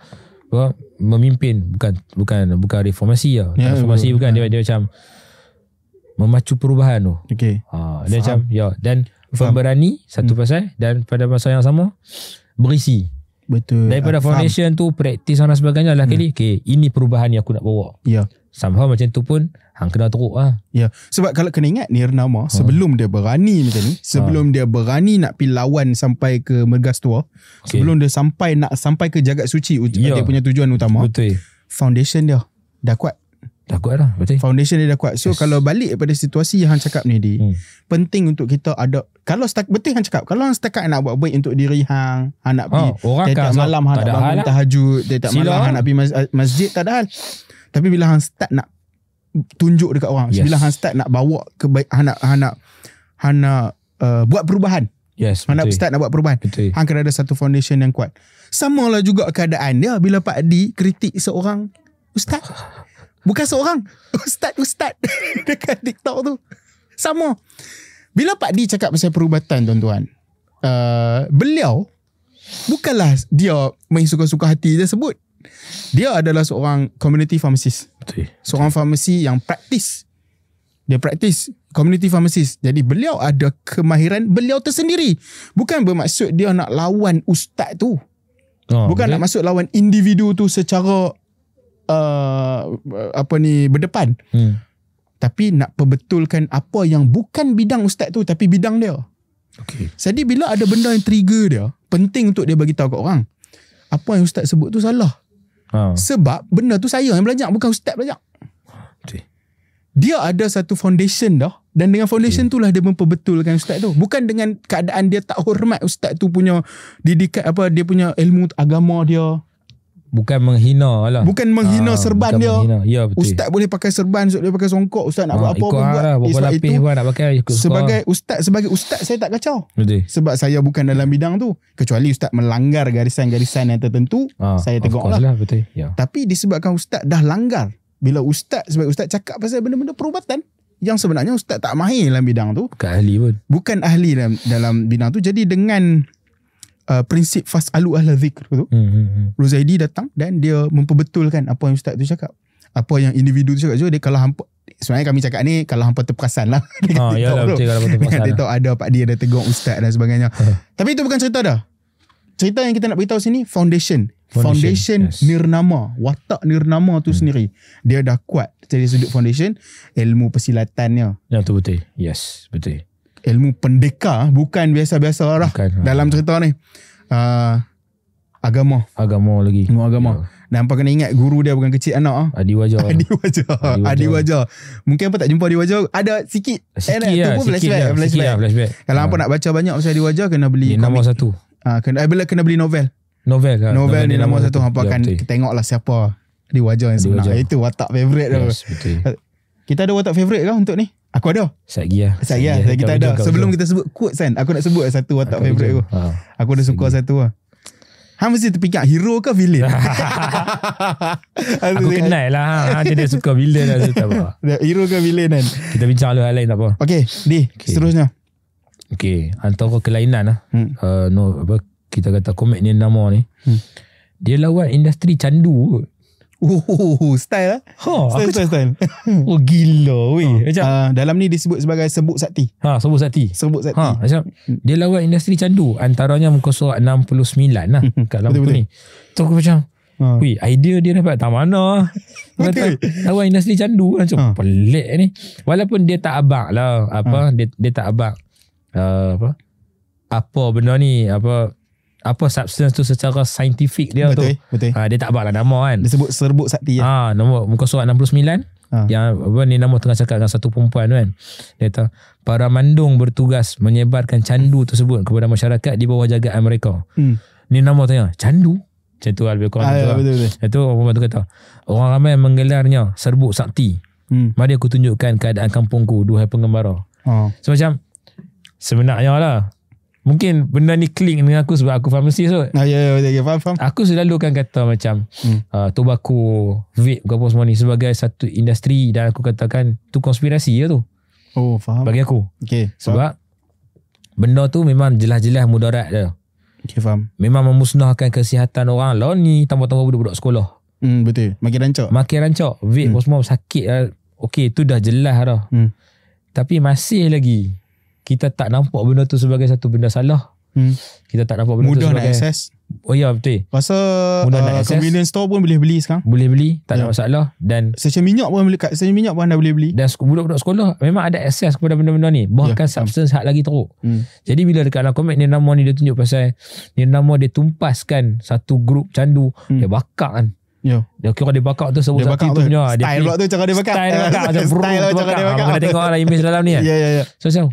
memimpin, bukan reformasi lah. Reformasi bukan, dia macam memacu perubahan tu. Dia macam dan pemberani satu pasal, dan pada masa yang sama berisi. Betul. Daripada foundation tu, praktis dan sebagainya lah. Ini perubahan yang aku nak bawa. Somehow macam tu pun hang kena teruk lah. Sebab kalau kena ingat Nirnama, sebelum dia berani macam ni, sebelum dia berani nak pergi lawan sampai ke Mergas Tua, sebelum dia sampai ke Jagat Suci, dia punya tujuan utama, betul, foundation dia dah kuat. Dah kuat lah, betul. Foundation dia dah kuat. So kalau balik pada situasi yang hang cakap ni, penting untuk kita ada, kalau betul hang cakap, kalau hang setakat nak buat baik untuk diri hang nak pergi tiap malam hang nak bangun tahajud, tiap malam hang nak pergi masjid, tak ada hal. Tapi bila hang start nak tunjuk dekat orang. Yes. Bila hang start nak bawa ke hang nak buat perubahan. Yes, Hang nak betul. start nak buat perubahan. Betul. Hang kena ada satu foundation yang kuat. Sama lah juga keadaan dia bila Pak Adi kritik seorang ustaz. Bukan seorang, ustaz dekat TikTok tu. Sama. Bila Pak Adi cakap pasal perubatan, tuan-tuan, beliau bukanlah dia main suka-suka hati dia sebut. Dia adalah seorang community pharmacist. Betul. Seorang farmasi yang praktis. Dia praktis community pharmacist. Jadi beliau ada kemahiran beliau tersendiri. Bukan bermaksud dia nak lawan ustaz tu. Bukan nak masuk lawan individu tu secara berdepan. Tapi nak perbetulkan apa yang bukan bidang ustaz tu tapi bidang dia. Okay. Jadi bila ada benda yang trigger dia, penting untuk dia bagi tahu kat orang. Apa yang ustaz sebut tu salah. Sebab benda tu saya yang belajar, bukan ustaz belajar. Betul. Dia ada satu foundation dah, dan dengan foundation itulah dia memperbetulkan ustaz tu. Bukan dengan keadaan dia tak hormat ustaz tu punya didikan, dia punya ilmu agama dia. Bukan menghina lah. Bukan menghina serban bukan dia. Menghina. Ya, betul. Ustaz boleh pakai serban, ustaz boleh pakai songkok, ustaz nak buat apa ikut pun buat. lah, berapa Sebab lapis itu, pun nak pakai ikut sebagai ustaz saya tak kacau. Betul. Sebab saya bukan dalam bidang tu. Kecuali ustaz melanggar garisan-garisan yang tertentu, saya tengok lah. Betul. Ya. Tapi disebabkan ustaz dah langgar. Bila ustaz, sebagai ustaz cakap pasal benda-benda perubatan yang sebenarnya ustaz tak mahir dalam bidang tu. Bukan ahli pun. Bukan ahli dalam bidang tu. Jadi dengan prinsip fas'alu ahla zikr tu, Ruzaidi datang dan dia memperbetulkan apa yang ustaz tu cakap. Apa yang individu tu cakap. So, dia kalau hampa, sebenarnya kami cakap ni kalau hampa terperasan lah. Yalah, betul kalau terperasan Dia tahu ada Pak Dia ada tegur ustaz dan sebagainya. Tapi itu bukan cerita dah. Cerita yang kita nak beritahu sini, foundation Yes. nirnama, watak nirnama tu sendiri. Dia dah kuat dari sudut foundation, ilmu persilatannya. Yang tu betul. Yes, betul. Ilmu pendekar, bukan biasa-biasa lah. Bukan, dalam cerita ni. Agama. Agama lagi. Ilmu agama. Dan apa kena ingat, guru dia bukan kecil anak. Adi wajah. Adi wajah. Mungkin apa tak jumpa Adi wajah. Ada sikit. Sikit Tu pun flashback. Kalau apa nak baca banyak pasal Adi wajah, kena beli nama komik. satu. Kena beli novel. Novel Novel ni nama satu. Hampa akan betul. tengok lah siapa Adi wajah yang sebenar. Itu watak favourite tu. Yes, betul. Kita ada watak favourite ke untuk ni? Aku ada. Satgi lah. Kita ada. Sebelum kita sebut quotes kan, aku nak sebut satu watak favourite aku. Aku dah suka satu lah. Hang mesti terfikir hero ke villain? Aku kenal lah. Dia suka villain lah. Tak apa. Hero ke villain kan? Kita bincang hal lain tak apa. Okay, seterusnya. Okay, antara kelainan lah. Kita kata komik ni nama ni. Dia lawan industri candu. Style lah. Style. Oh gila weh. Macam dalam ni disebut sebagai sebut sakti. Sebut sakti. Macam dia lawan industri candu, antaranya muka surat 69 lah kat lampu ni. Tu aku macam idea dia dapat tak mana. Betul. Lawan industri candu macam pelik ni. Walaupun dia tak abang lah dia tak abang apa benda ni, apa substance tu secara saintifik dia. Betul. Dia tak abang lah nama kan. Dia sebut serbuk sakti lah. Nombor muka surat 69. Yang ni nama tengah cakap dengan satu perempuan tu kan. Dia kata para mandung bertugas menyebarkan candu tersebut kepada masyarakat di bawah jagaan mereka. Ni nama tanya candu. Macam tu lah lebih kurang. Betul. Itu perempuan tu kata orang ramai menggelarnya serbuk sakti. Mari aku tunjukkan keadaan kampungku, duhai pengembara. So macam sebenarnya lah, mungkin benda ni klik dengan aku sebab aku farmasi tu. Ya, faham. Aku selalu kan kata macam tobacco, vape apa semua ni sebagai satu industri, dan aku katakan tu konspirasi je tu. Faham. Bagi aku. Okay, sebab benda tu memang jelas-jelas mudarat dia. Okay, faham. Memang memusnahkan kesihatan orang lah ni, tambah-tambah budak-budak sekolah. Betul. Makin rancak. Vape apa semua sakit lah. Okay, tu dah jelas dah. Tapi masih lagi kita tak nampak benda tu sebagai satu benda salah. Kita tak nampak benda mudah tu sebagai nak akses. Oh ya, betul. Rasa mudah nak akses. Convenience store pun boleh beli sekarang. Boleh beli, tak ada masalah. Dan stesen minyak pun anda boleh beli. Dan budak-budak sekolah memang ada akses kepada benda-benda ni. Bahkan substance hak lagi teruk. Jadi bila dekat dalam komik ni nama ni dia tunjuk pasal ni nama dia tumpaskan satu grup candu. Dia bakar kan. Dia kira dia bakar tu sebut sakti tu punya. Style pula tu cara dia bakar. Style bakar macam style cara dia bakar. Kita tengok lah image dalam ni kan. Ya. So macam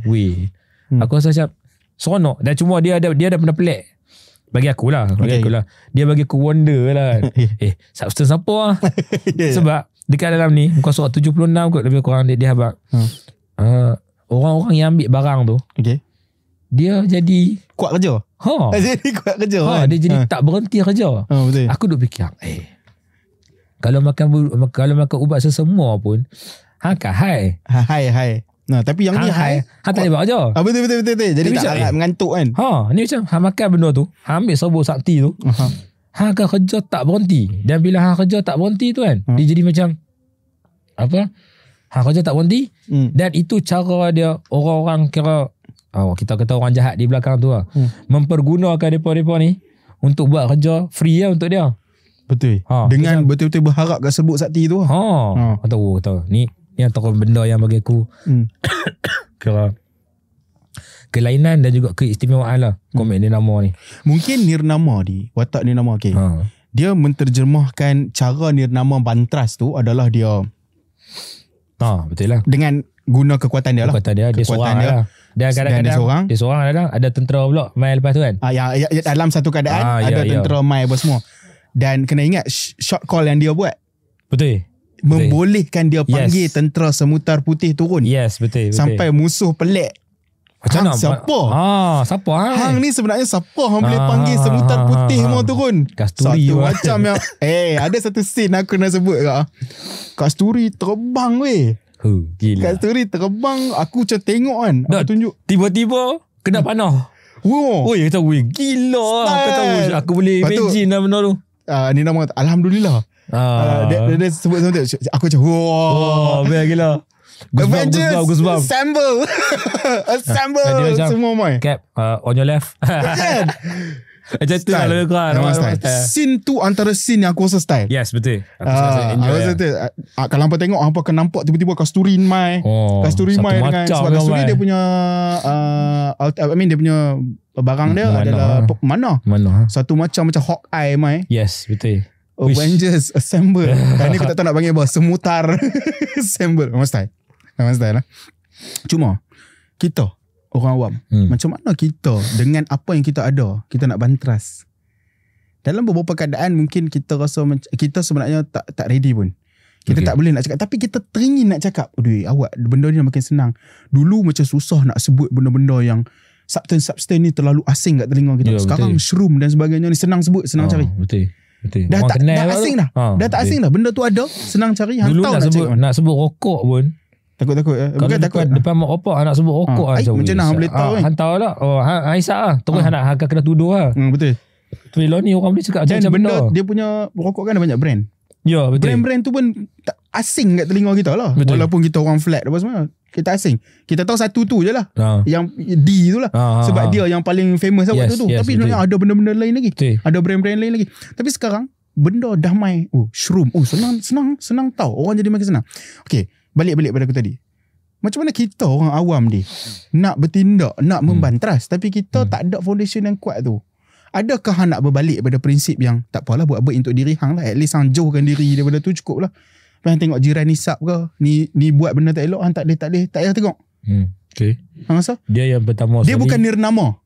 aku rasa macam seronok. Dan cuma dia ada benda pelik. Bagi aku lah. Dia bagi aku wonder lah. Substance apa lah. Sebab dekat dalam ni muka surat 76 kot lebih kurang dia habaq. Orang-orang yang ambil barang tu, Okay. dia jadi Kuat kerja. Jadi kuat kerja kan. dia jadi tak berhenti kerja. Betul. Aku duk fikir, kalau makan ubat sesemua pun, kan hai. Hai. Nah, tapi yang ni hai. Tak boleh buat kerja. Betul. Jadi tak larat mengantuk kan. Ni macam makan benda tu, ambil sabuk sakti tu. Akan kerja tak berhenti. Dan bila kerja tak berhenti tu kan, dia jadi macam apa? Kerja tak berhenti. Dan itu cara dia orang-orang kira kita kata orang jahat di belakang tu lah. Mempergunakan depa ni untuk buat kerja free lah untuk dia. Betul. Dengan macam, betul-betul berharap kat sebut sakti tu. Tahu. Ni antara benda yang bagi aku kira kelainan dan juga keistimewaan lah komik Nirnama ni. Mungkin Nirnama watak Nirnama dia menterjemahkan cara Nirnama Bantras tu adalah dia betul lah. Dengan guna kekuatan dia lah. Dia seorang lah. Dan kadang-kadang dia seorang ada tentera pula mai lepas tu kan. Yang dalam satu keadaan ada tentera mai apa semua. Dan kena ingat short call yang dia buat. Betul. Membolehkan dia panggil tentera semutar putih turun. Yes, betul. Sampai musuh pelik. Macam mana? Siapa? Siapa? Hang ni sebenarnya siapa hang boleh panggil semutar putih mau turun? Kasturi. Satu macam yang ada satu scene aku nak sebut kat. Kasturi terbang weh. Gila. Kasturi terbang, aku macam tengok kan. Aku tunjuk. Tiba-tiba kena panah. Kata gila. Kau tahu aku boleh imagine lah benda tu. Ni nama Alhamdulillah. Dia sebut aku macam biar gila. Avengers Assemble. Semua mai. Cap on your left. Macam tu lah lebih kurang. Scene tu antara scene yang aku rasa style. Yes, betul. Aku rasa enjoy. Kalau hampa tengok, hampa akan nampak tiba-tiba Kasturi mai. Kasturi mai dengan sebab Kasturi dia punya dia punya barang dia adalah mana. Satu macam Hawkeye mai. Yes, betul. Avengers Assemble. Dan ni aku tak tahu nak panggil apa. Semutar Assemble. Memang style lah. Cuma kita orang awam, macam mana kita dengan apa yang kita ada, kita nak bantras. Dalam beberapa keadaan mungkin kita rasa kita sebenarnya tak ready pun. Kita tak boleh nak cakap, tapi kita teringin nak cakap, awak benda ni makin senang. Dulu macam susah nak sebut benda-benda yang substance ni terlalu asing kat telinga kita. Sekarang shroom dan sebagainya ni senang sebut, senang cari. Betul. Dah asing dah. Dah tak asing dah. Benda tu ada, senang cari. Dulu nak sebut rokok pun takut. Bukan takut depan mak opak nak sebut rokok macam mana boleh tahu kan? Hantar lah. Aisyah lah. Terus nak kena tuduh lah. Betul. Tu ni orang boleh cakap macam benda dia punya rokok kan ada banyak brand. Ya, betul. Brand tu pun tak asing kat telinga kita lah. Betul. Walaupun kita orang flat apa semua, kita asing. Kita tahu satu tu je lah. Yang D tu lah. Sebab dia yang paling famous waktu tu. Tapi sebenarnya ada benda-benda lain lagi. Betul. Ada brand-brand lain lagi. Tapi sekarang benda dah main. Shroom. Senang tahu. Orang jadi makin senang. Okay. Balik pada aku tadi. Macam mana kita orang awam ni nak bertindak, nak membantras, tapi kita tak ada foundation yang kuat tu. Adakah hang nak berbalik pada prinsip yang tak apalah buat baik untuk diri hang lah. At least hang jauhkan diri daripada tu cukup lah. Hang tengok jiran nisap ke, ni buat benda tak elok, hang tak boleh tengok. Okay. Hang rasa? Dia yang pertama dia bukan Nirnama.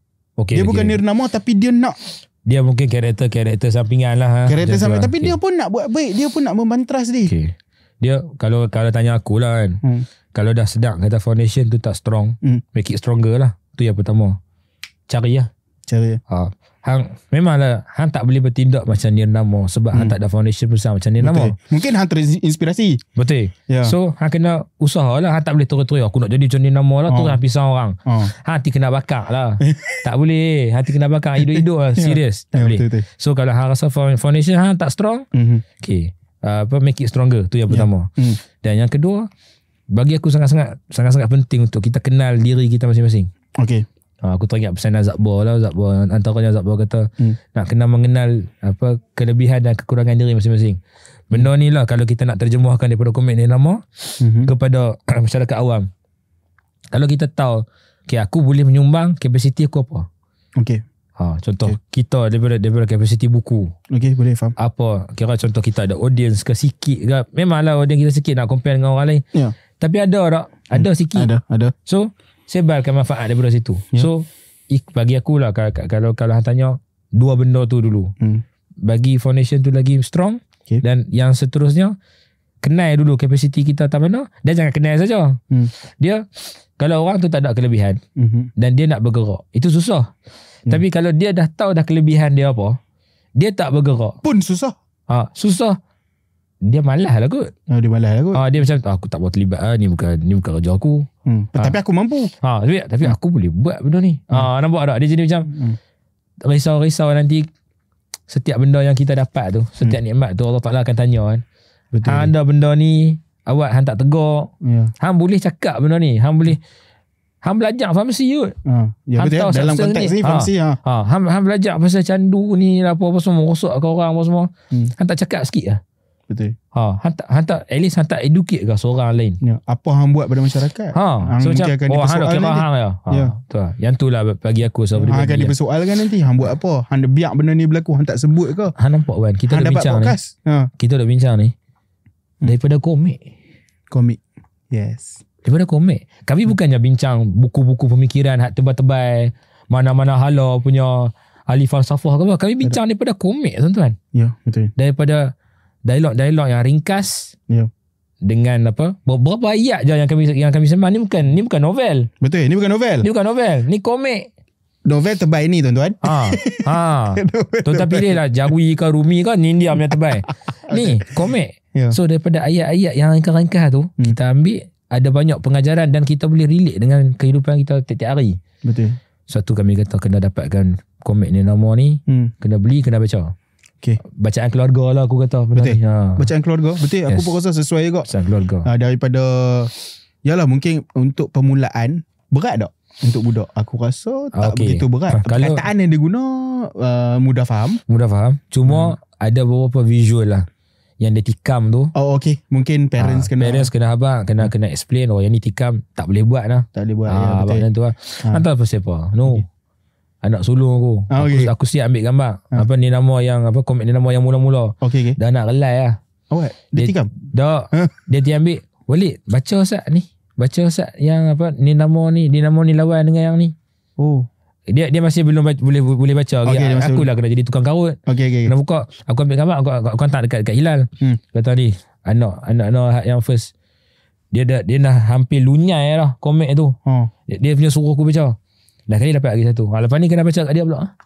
Dia bukan Nirnama, tapi dia nak. Dia mungkin karakter sampingan lah. Karakter sampingan. Tapi dia pun nak buat baik. Dia pun nak membantras dia. Dia kalau tanya aku lah kan. Kalau dah sedap kata foundation tu tak strong, make it stronger lah. Tu yang pertama. Cari lah. Hang memanglah hang tak boleh bertindak macam Nirnama sebab hang tak ada foundation besar macam Nirnama. Mungkin hang terinspirasi. Betul. So hang kena usaha lah. Hang tak boleh terus-terus aku nak jadi macam Nirnama lah, terus hang pisang orang. Hati kena bakar lah. Tak boleh. Hati kena bakar hidup-hidup lah. Serius. Tak boleh. Betul. So kalau hang rasa foundation hang tak strong, okay, make it stronger. Tu yang pertama. Dan yang kedua, bagi aku sangat-sangat penting untuk kita kenal diri kita masing-masing. Okay. Aku teringat pesanan Zakbar lah. Antaranya Zakbar kata nak kena mengenal kelebihan dan kekurangan diri masing-masing. Benda ni lah kalau kita nak terjemahkan daripada komik Nirnama kepada masyarakat awam. Kalau kita tahu, okay, aku boleh menyumbang kapasiti aku apa. Okay. Contoh kita daripada kapasiti buku. Okay, boleh faham. Apa kira contoh kita ada audience ke sikit ke. Memanglah audience kita sikit nak compare dengan orang lain. Yeah. Tapi ada tak? Ada sikit. Ada. So sebarkan manfaat daripada situ. So bagi aku lah kalau hang tanya dua benda tu dulu. Bagi foundation tu lagi strong, dan yang seterusnya kenal dulu kapasiti kita tak mana, dan jangan kenal saja. Dia kalau orang tu tak ada kelebihan dan dia nak bergerak, itu susah. Tapi kalau dia dah tahu dah kelebihan dia apa, dia tak bergerak pun susah. Susah. Dia malas lah kot. Dia malas lah kot. Dia macam aku tak boleh terlibat ni bukan kerja aku. Tapi aku mampu. Tapi aku boleh buat benda ni. Nampak tak? Dia jadi macam risau nanti setiap benda yang kita dapat tu, setiap nikmat tu Allah Ta'ala akan tanya kan. Betul. Hang ada benda ni, awak hang tak tegak. Hang boleh cakap benda ni. Hang belajar farmasi kot. Betul. Dalam konteks ni farmasi. Hang belajar pasal candu ni apa semua, rosak ke orang apa semua. Hang tak cakap sikit lah. Betul. Hang tak at least hang tak educate ke seorang lain. Apa hang buat pada masyarakat? So macam hang nak kira hang ya. Betul lah. Yang tu lah bagi aku hang akan dipersoalkan nanti. Hang buat apa? Hang biar benda ni berlaku, hang tak sebut ke? Hang nampak kan, kita dah bincang ni. Kita dah bincang ni. Daripada komik. Yes. Daripada komik. Kami bukannya bincang buku-buku pemikiran hak tebal-tebal, mana-mana hala punya ahli falsafah ke apa. Kami bincang daripada komik, tuan-tuan. Ya, betul. Daripada dialog-dialog yang ringkas. Ya. Dengan apa? Berapa ayat je yang kami sembang ni bukan novel. Betul, ni bukan novel. Ni komik. Novel terbaik ni, tuan-tuan. Tuan-tuan pilih lah Jawi ke Rumi ke India punya terbaik. Ni komik. So daripada ayat-ayat yang ringkas-ringkas tu, kita ambil ada banyak pengajaran dan kita boleh relate dengan kehidupan kita tiap-tiap hari. Betul. Satu kami kata kena dapatkan komik ni nama ni, kena beli, kena baca. Bacaan keluarga lah aku kata. Betul. Bacaan keluarga. Betul. Aku pun rasa sesuai juga. Bacaan keluarga. Daripada yalah mungkin untuk permulaan berat tak untuk budak. Aku rasa tak begitu berat. Perkataan yang dia guna mudah faham. Cuma ada beberapa visual lah yang dia tikam tu. Mungkin parents kena habaq, kena explain yang ni tikam tak boleh buat lah. Tak boleh buat. Betul. Macam tu lah. Entah apa siapa. Anak sulung aku. Aku siap ambil gambar. Apa ni nama yang komik ni nama yang mula-mula. Dah nak relai lah. Dia tikam? Tak. Dia ambil. Walid, baca Ustaz ni. Baca Ustaz yang ni nama ni lawan dengan yang ni. Dia masih belum boleh baca. Aku lah kena jadi tukang karut. Kena buka. Aku ambil gambar. Aku hantar dekat Hilal. Kata ni anak yang first. Dia dah hampir lunyai lah komik tu. Dia punya suruh aku baca. Dah kali dapat lagi satu. Lepas ni kena baca kat dia pula.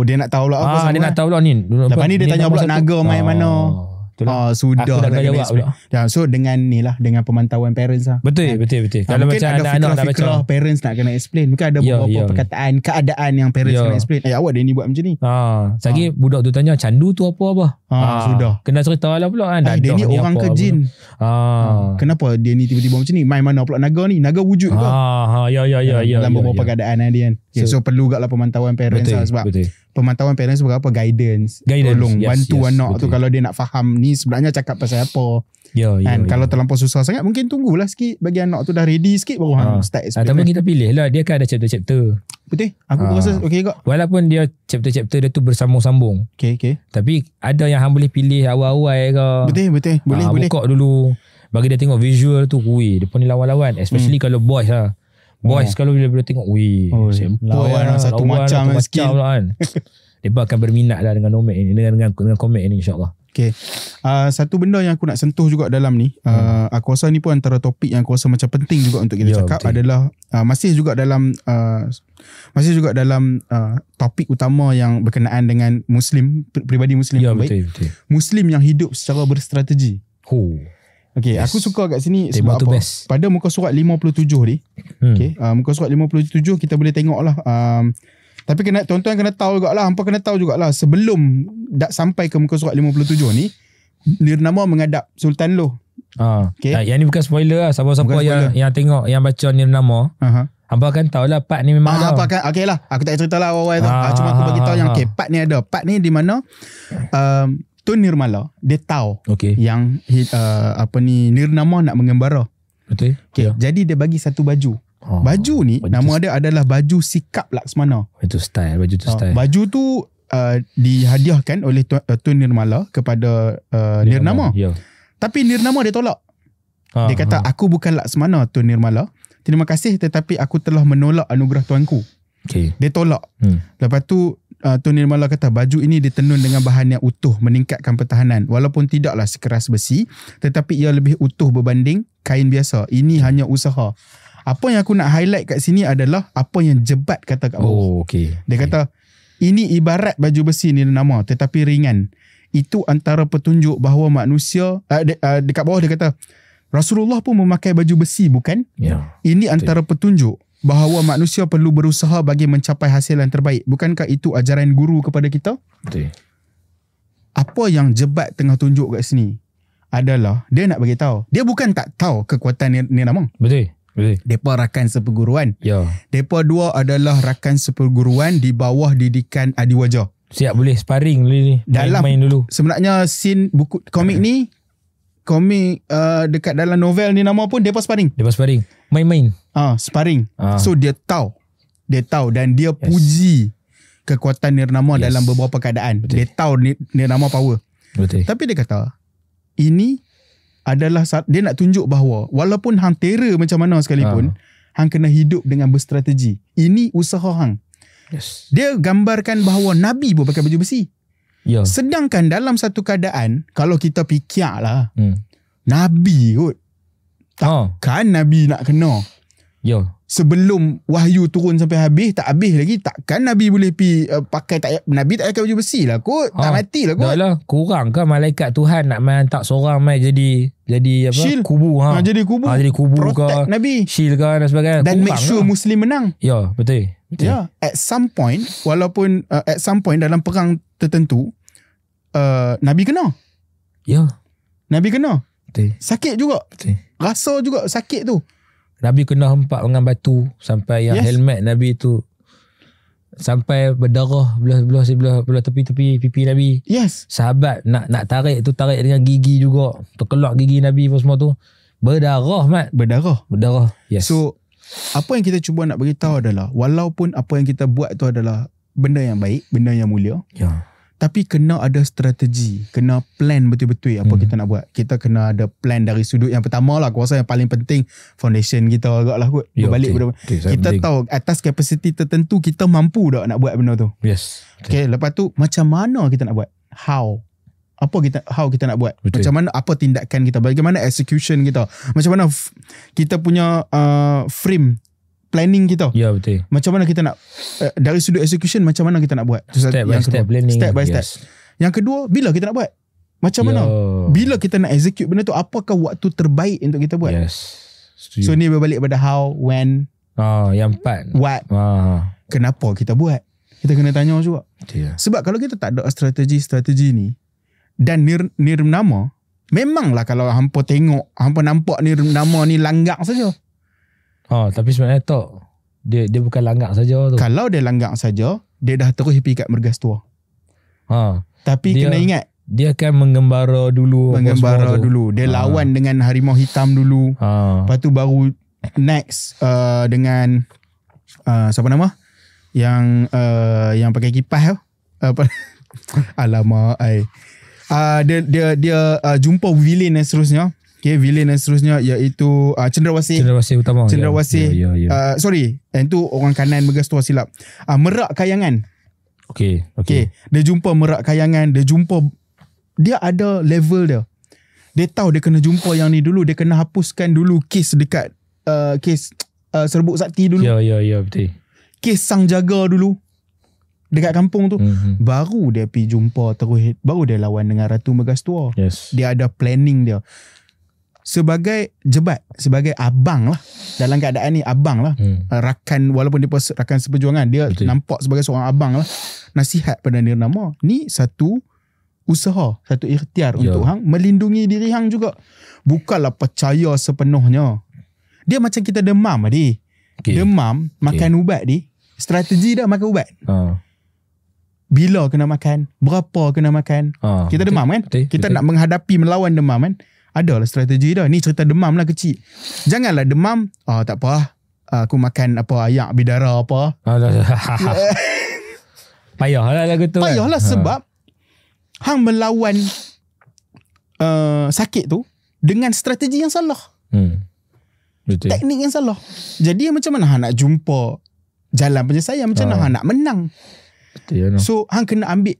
Dia nak tahu pula apa. Dia nak tahu pula ni. Lepas ni dia tanya pula naga main mana. Sudah aku dah jawab pula. So dengan ni lah, dengan pemantauan parents lah. Betul. Kalau mungkin macam ada anak-anak nak baca, parents nak kena explain. Mungkin ada beberapa perkataan, keadaan yang parents kena explain. Awak dia ni buat macam ni. Lagi budak tu tanya candu tu apa. Sudah. Kena cerita lah pula kan. Dia ni orang ke jin. Kenapa dia ni tiba-tiba macam ni? Main mana pula naga ni? Naga wujud ke? Ya. Dalam beberapa keadaan dia kan. So perlu kat lah pemantauan parents lah. Sebab pemantauan parents berapa guidance. Tolong bantu anak tu kalau dia nak faham ni sebenarnya cakap pasal apa. Kalau terlampau susah sangat mungkin tunggulah sikit bagi anak tu dah ready sikit baru start explain. Ataupun kita pilih lah, dia kan ada chapter-chapter. Betul. Aku rasa okey kak. Walaupun dia chapter-chapter dia tu bersambung-sambung. Okey. Tapi ada yang hang boleh pilih awal-awal ke. Betul. Boleh. Buka dulu. Bagi dia tengok visual tu. Dia pun ni lawan-lawan. Especially kalau boys lah. Boys kalau bila tengok lawan satu macam skill kan. Mereka akan berminat lah dengan komik ni, dengan komik ni insyaAllah. Satu benda yang aku nak sentuh juga dalam ni, aku rasa ni pun antara topik yang aku rasa macam penting juga untuk kita cakap, adalah masih juga dalam topik utama yang berkenaan dengan Muslim, peribadi Muslim. Betul. Muslim yang hidup secara berstrategi. Aku suka kat sini sebab apa? Pada muka surat 57 ni. Muka surat 57 kita boleh tengok lah. Tapi tuan-tuan kena tahu jugalah, hampa kena tahu jugalah, sebelum sampai ke muka surat 57 ni, Nirnama menghadap Sultan Loh. Yang ni bukan spoiler lah. Siapa-siapa yang tengok, yang baca Nirnama, hampa akan tahu lah part ni memang ada. Okey lah, aku tak cerita lah awal-awal tu. Cuma aku bagi tahu yang part ni ada. Part ni di mana Tun Nirmala dia tahu yang Nirnama nak mengembara. Betul. Jadi dia bagi satu baju. Baju ni nama dia adalah baju Sikap Laksmana. Itu style. Baju tu dihadiahkan oleh Tun Nirmala kepada Nirnama. Tapi Nirnama dia tolak. Dia kata aku bukan Laksmana Tun Nirmala. Terima kasih tetapi aku telah menolak anugerah tuanku. Dia tolak. Lepas tu Tun Nirmala kata baju ini ditenun dengan bahan yang utuh meningkatkan pertahanan. Walaupun tidaklah sekeras besi, tetapi ia lebih utuh berbanding kain biasa. Ini hanya usaha. Apa yang aku nak highlight kat sini adalah apa yang Jebat kata kat bawah. Dia kata, ini ibarat baju besi nirnama tetapi ringan. Itu antara petunjuk bahawa manusia, dekat bawah dia kata, Rasulullah pun memakai baju besi bukan? Ini antara petunjuk bahawa manusia perlu berusaha bagi mencapai hasil yang terbaik. Bukankah itu ajaran guru kepada kita? Betul. Apa yang Jebat tengah tunjuk kat sini adalah dia nak bagi tahu. Dia bukan tak tahu kekuatan nirnama. Betul. Depa rakan seperguruan. Depa dua adalah rakan seperguruan di bawah didikan Adi Wajah. Siap boleh sparring dulu ni. Main dulu. Sebenarnya scene buku komik ni, dekat dalam novel ni nama pun depa sparring. Main-main. Sparring. So dia tahu dan dia puji kekuatan nirnama dalam beberapa keadaan. Betul. Dia tahu nirnama power. Betul. Tapi dia kata ini adalah dia nak tunjuk bahawa walaupun hang terror macam mana sekalipun, hang kena hidup dengan berstrategi. Ini usaha hang. Yes. Dia gambarkan bahawa Nabi pun pakai baju besi. Sedangkan dalam satu keadaan, kalau kita fikirlah, Nabi kot, takkan Nabi nak kena. Sebelum wahyu turun sampai habis, tak habis lagi, takkan Nabi boleh pakai, Nabi tak pakai baju besi lah kot. Tak mati lah kot. Dah lah, kurang ke malaikat Tuhan nak main hantar seorang main jadi apa? Shield. Kubu. Jadi kubu. Jadi kubu protect ke, Nabi. Shield ke dan sebagainya. Dan make sure Muslim menang. Betul. At some point, walaupun at some point dalam perang tertentu, Nabi kena. Nabi kena. Betul. Sakit juga. Betul. Rasa juga sakit tu. Nabi kena hempak dengan batu sampai yang helmet Nabi tu sampai berdarah belah tepi-tepi pipi Nabi. Sahabat nak tarik tu, tarik dengan gigi juga. Terkelak gigi Nabi pun semua tu. Berdarah, Mat. Berdarah. So, apa yang kita cuba nak beritahu adalah walaupun apa yang kita buat tu adalah benda yang baik, benda yang mulia, tapi kena ada strategi, kena plan betul-betul apa kita nak buat. Kita kena ada plan dari sudut yang pertama lah. Aku rasa yang paling penting foundation kita agak lah kot. Berbalik kita tahu atas kapasiti tertentu kita mampu tak nak buat benda tu. Lepas tu macam mana kita nak buat? How kita nak buat? Macam mana, apa tindakan kita? Bagaimana execution kita? Macam mana kita punya frame planning kita. Betul. Macam mana kita nak dari sudut execution, macam mana kita nak buat? Step by step planning. Step by step. Yang kedua, bila kita nak buat? Macam mana? Bila kita nak execute benda tu, apakah waktu terbaik untuk kita buat? Setuju. So ni berbalik pada how, when, yang empat. What. Kenapa kita buat? Kita kena tanya juga. Sebab kalau kita tak ada strategi ni, dan nirnama, memanglah kalau hampa tengok, hampa nampak nirnama ni langgak saja. Tapi sebenarnya tak. Dia bukan langgak saja tu. Kalau dia langgak saja, dia dah terus pikat mergas tua. Tapi dia, kena ingat, dia akan menggembara dulu. Dia lawan dengan harimau hitam dulu. Lepas tu baru next dengan siapa nama? Yang pakai kipas tu. Alamak. Dia jumpa villain dan seterusnya. Villain dan seterusnya iaitu Cendrawasih utama. Cendrawasih. Sorry, yang tu orang kanan mergas tua, silap. Merak Kayangan. Okay. Dia jumpa Merak Kayangan, dia ada level dia. Dia tahu dia kena jumpa yang ni dulu, dia kena hapuskan dulu kes dekat kes Serbuk Sakti dulu. Ya, betul. Kes Sang Jaga dulu dekat kampung tu. Baru dia pergi jumpa terus, baru dia lawan dengan Ratu Mergas Tua. Dia ada planning dia. Sebagai Jebat, sebagai abang lah dalam keadaan ni, abang lah, rakan, walaupun dia rakan seperjuangan, dia nampak sebagai seorang abang lah. Nasihat pada nirnama ni satu usaha, satu ikhtiar untuk hang melindungi diri hang juga. Bukanlah percaya sepenuhnya. Dia macam kita demam tadi. Demam, makan ubat di. Strategi dah makan ubat. Bila kena makan, berapa kena makan. Kita demam kan? Kita nak menghadapi, melawan demam kan? Adalah strategi dah. Ni cerita demam lah kecil. Janganlah demam, tak apa, aku makan apa, ayak bidara apa. Payahlah lagu tu. Payahlah sebab hang melawan sakit tu dengan strategi yang salah. Betul. Teknik yang salah. Jadi macam mana hang nak jumpa jalan penyelesaian, macam mana hang nak menang? Betul, no. So hang kena ambil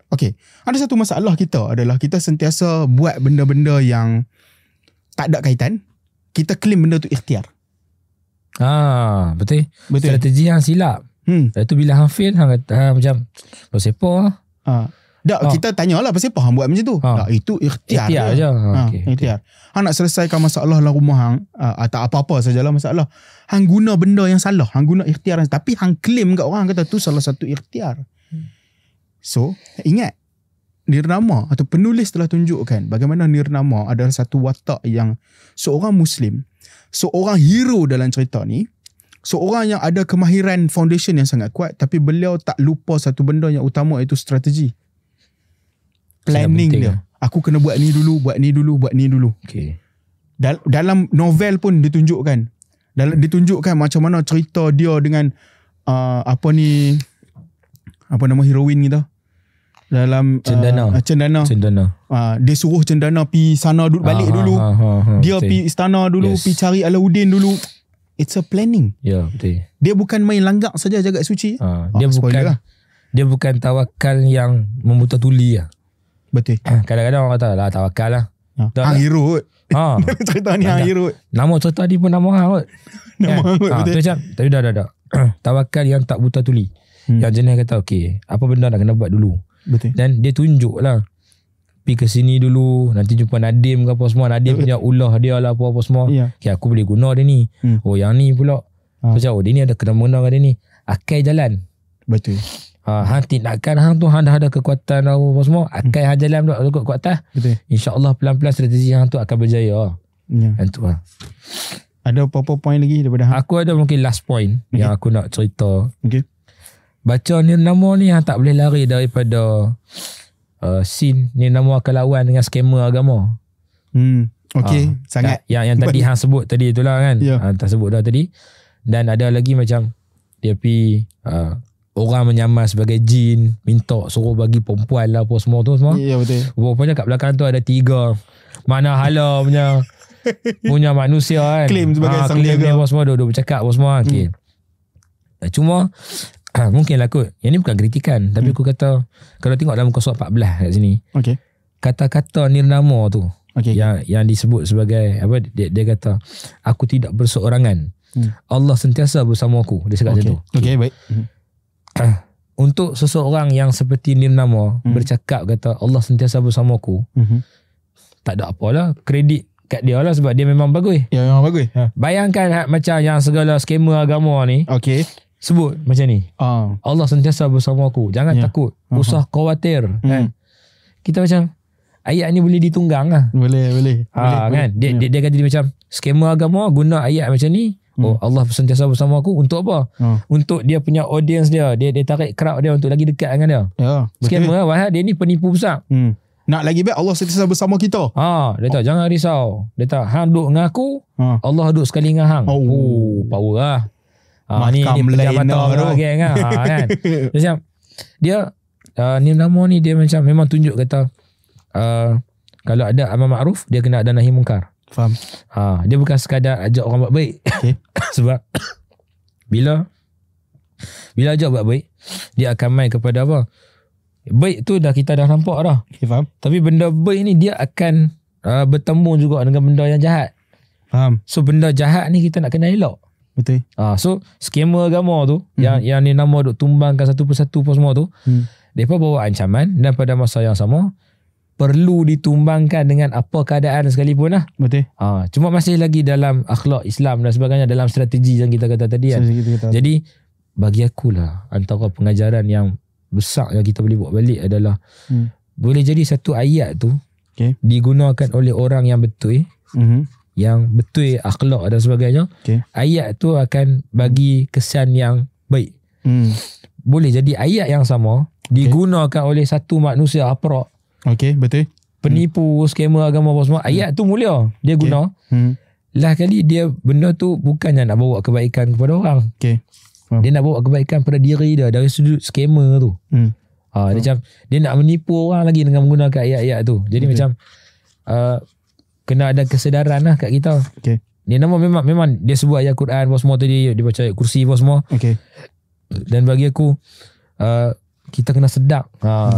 okay. Ada satu masalah kita adalah kita sentiasa buat benda-benda yang tak ada kaitan. Kita claim benda tu ikhtiar. Betul. Strategi yang silap. Lepas tu bila hang fail, hang kata macam bersepa lah. Kita tanyalah pasal apa hang buat macam tu. Itu ikhtiar je. Ikhtiar. Hang nak selesaikan masalah dalam rumah hang, tak apa-apa sajalah masalah. Hang guna benda yang salah, hang guna ikhtiar tapi hang claim kat orang kata tu salah satu ikhtiar. So, ingat nirnama atau penulis telah tunjukkan bagaimana nirnama adalah satu watak yang seorang Muslim, seorang hero dalam cerita ni, seorang yang ada kemahiran foundation yang sangat kuat, tapi beliau tak lupa satu benda yang utama, iaitu strategi. Planning dia. Aku kena buat ni dulu, buat ni dulu, buat ni dulu. Okay. Dalam novel pun ditunjukkan. Ditunjukkan macam mana cerita dia dengan apa nama heroin kita. Dalam Cendana. Dia suruh Cendana pi sana balik dulu. Dia pi istana dulu, pi cari Alauddin dulu. It's a planning. Ya, betul. Dia bukan main langgak saja jagat suci. Dia bukan tawakal yang memutar tuli lah. Betul. Kadang-kadang orang kata lah tawakal lah. Hang hero kot. Cerita ni hang hero kot. Nama cerita ni pun nama hang kot. Nama hang kot. Betul. Tapi dah. Tawakal yang tak buta tuli. Yang jenis kata okay, apa benda nak kena buat dulu. Betul. Dan dia tunjuk lah, pergi ke sini dulu, nanti jumpa Nadim ke apa semua. Nadim punya ulah dia lah apa semua. Okay, aku boleh guna dia ni. Yang ni pula macam dia ni ada kena-mena dia ni. Akai jalan. Betul. Hang tindakan hang tu, hang dah ada kekuatan apa semua, akai hang jalan dulu kat atas. Betul. InsyaAllah pelan-pelan strategi hang tu akan berjaya. Itu lah. Ada apa-apa point lagi daripada hang? Aku ada mungkin last point yang aku nak cerita. Okay. Baca nirnama ni hang tak boleh lari daripada scene nirnama akan lawan dengan skamer agama. Okay. Sangat. Yang tadi hang sebut tadi itulah kan. Tak sebut dah tadi. Dan ada lagi macam dia pergi orang menyamar sebagai jin, minta suruh bagi perempuan lah apa semua tu semua. Ya, betul. Rupanya kat belakang tu ada 3 mana hala punya manusia kan. Claim sebagai sang jaga. Apa semua duduk bercakap apa semua. Okay. Cuma mungkin lah kot, yang ni bukan kritikan, tapi aku kata kalau tengok dalam muka surat 14 kat sini, kata-kata nirnama tu yang disebut sebagai apa, dia kata aku tidak berseorangan, Allah sentiasa bersama aku. Dia cakap macam tu. Okay, baik. Untuk seseorang yang seperti nirnama bercakap kata Allah sentiasa bersama aku, tak ada apalah, kredit kat dia lah sebab dia memang bagus. Ya, memang bagus. Bayangkan macam yang segala skamer agama ni sebut macam ni, Allah sentiasa bersama aku, jangan takut, usah khawatir kan. Kita macam ayat ni boleh ditunggang lah. Boleh kan. Dia kata dia macam skamer agama guna ayat macam ni. Allah sentiasa bersama aku untuk apa? Untuk dia punya audience dia tarik crowd dia untuk lagi dekat dengan dia. Skamer lah, dia ni penipu besar. Nak lagi baik Allah sentiasa bersama kita. Dia tahu jangan risau. Dia tahu hang duduk dengan aku, Allah duduk sekali dengan hang. Power lah. Ni pejabat orang geng lah. Kan. Macam dia nirnama ni dia macam memang tunjuk kata kalau ada amar ma'ruf, dia kena ada nahi mungkar. Faham. Dia bukan sekadar ajak orang buat baik. Sebab bila ajak buat baik, dia akan main kepada apa? Baik tu kita dah nampak dah. Faham. Tapi benda baik ni dia akan bertemu juga dengan benda yang jahat. Faham. So benda jahat ni kita nak kena elok. Betul. So skamer agama tu yang ni nama duk tumbangkan satu persatu apa semua tu, mereka bawa ancaman dan pada masa yang sama perlu ditumbangkan dengan apa keadaan sekalipun lah. Betul. Cuma masih lagi dalam akhlak Islam dan sebagainya, dalam strategi yang kita kata tadi kan. Jadi bagi akulah antara pengajaran yang besar yang kita boleh buat balik adalah boleh jadi satu ayat tu digunakan oleh orang yang betul, yang betul akhlak dan sebagainya. Ayat tu akan bagi kesan yang baik. Boleh jadi ayat yang sama digunakan oleh satu manusia aprak, betul, penipu, skamer agama apa semua, ayat tu mulia dia guna. Lah kali dia benda tu bukannya nak bawa kebaikan kepada orang. Dia nak bawa kebaikan pada diri dia dari sudut skamer tu. Dia macam dia nak menipu orang lagi dengan menggunakan ayat-ayat tu. Jadi macam kena ada kesedaran lah kat kita. Dia nama memang dia sebut ayat Quran apa semua tadi, dia baca ayat kursi apa semua. Dan bagi aku kita kena sedap.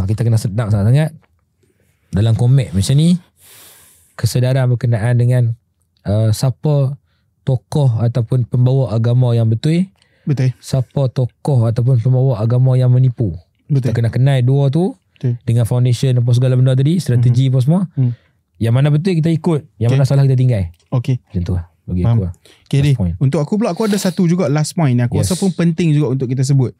Kita kena sedap sangat-sangat. Dalam komik macam ni, kesedaran berkenaan dengan siapa tokoh ataupun pembawa agama yang betul. Betul. Siapa tokoh ataupun pembawa agama yang menipu. Betul. Kita kena kenal dua tu. Betul. Dengan foundation apa segala benda tadi, strategi apa semua. Yang mana betul kita ikut, yang mana salah kita tinggal. Okay. Macam tu lah bagi Faham. aku lah. Okay, untuk aku pula, aku ada satu juga last point yang aku rasa pun penting juga untuk kita sebut.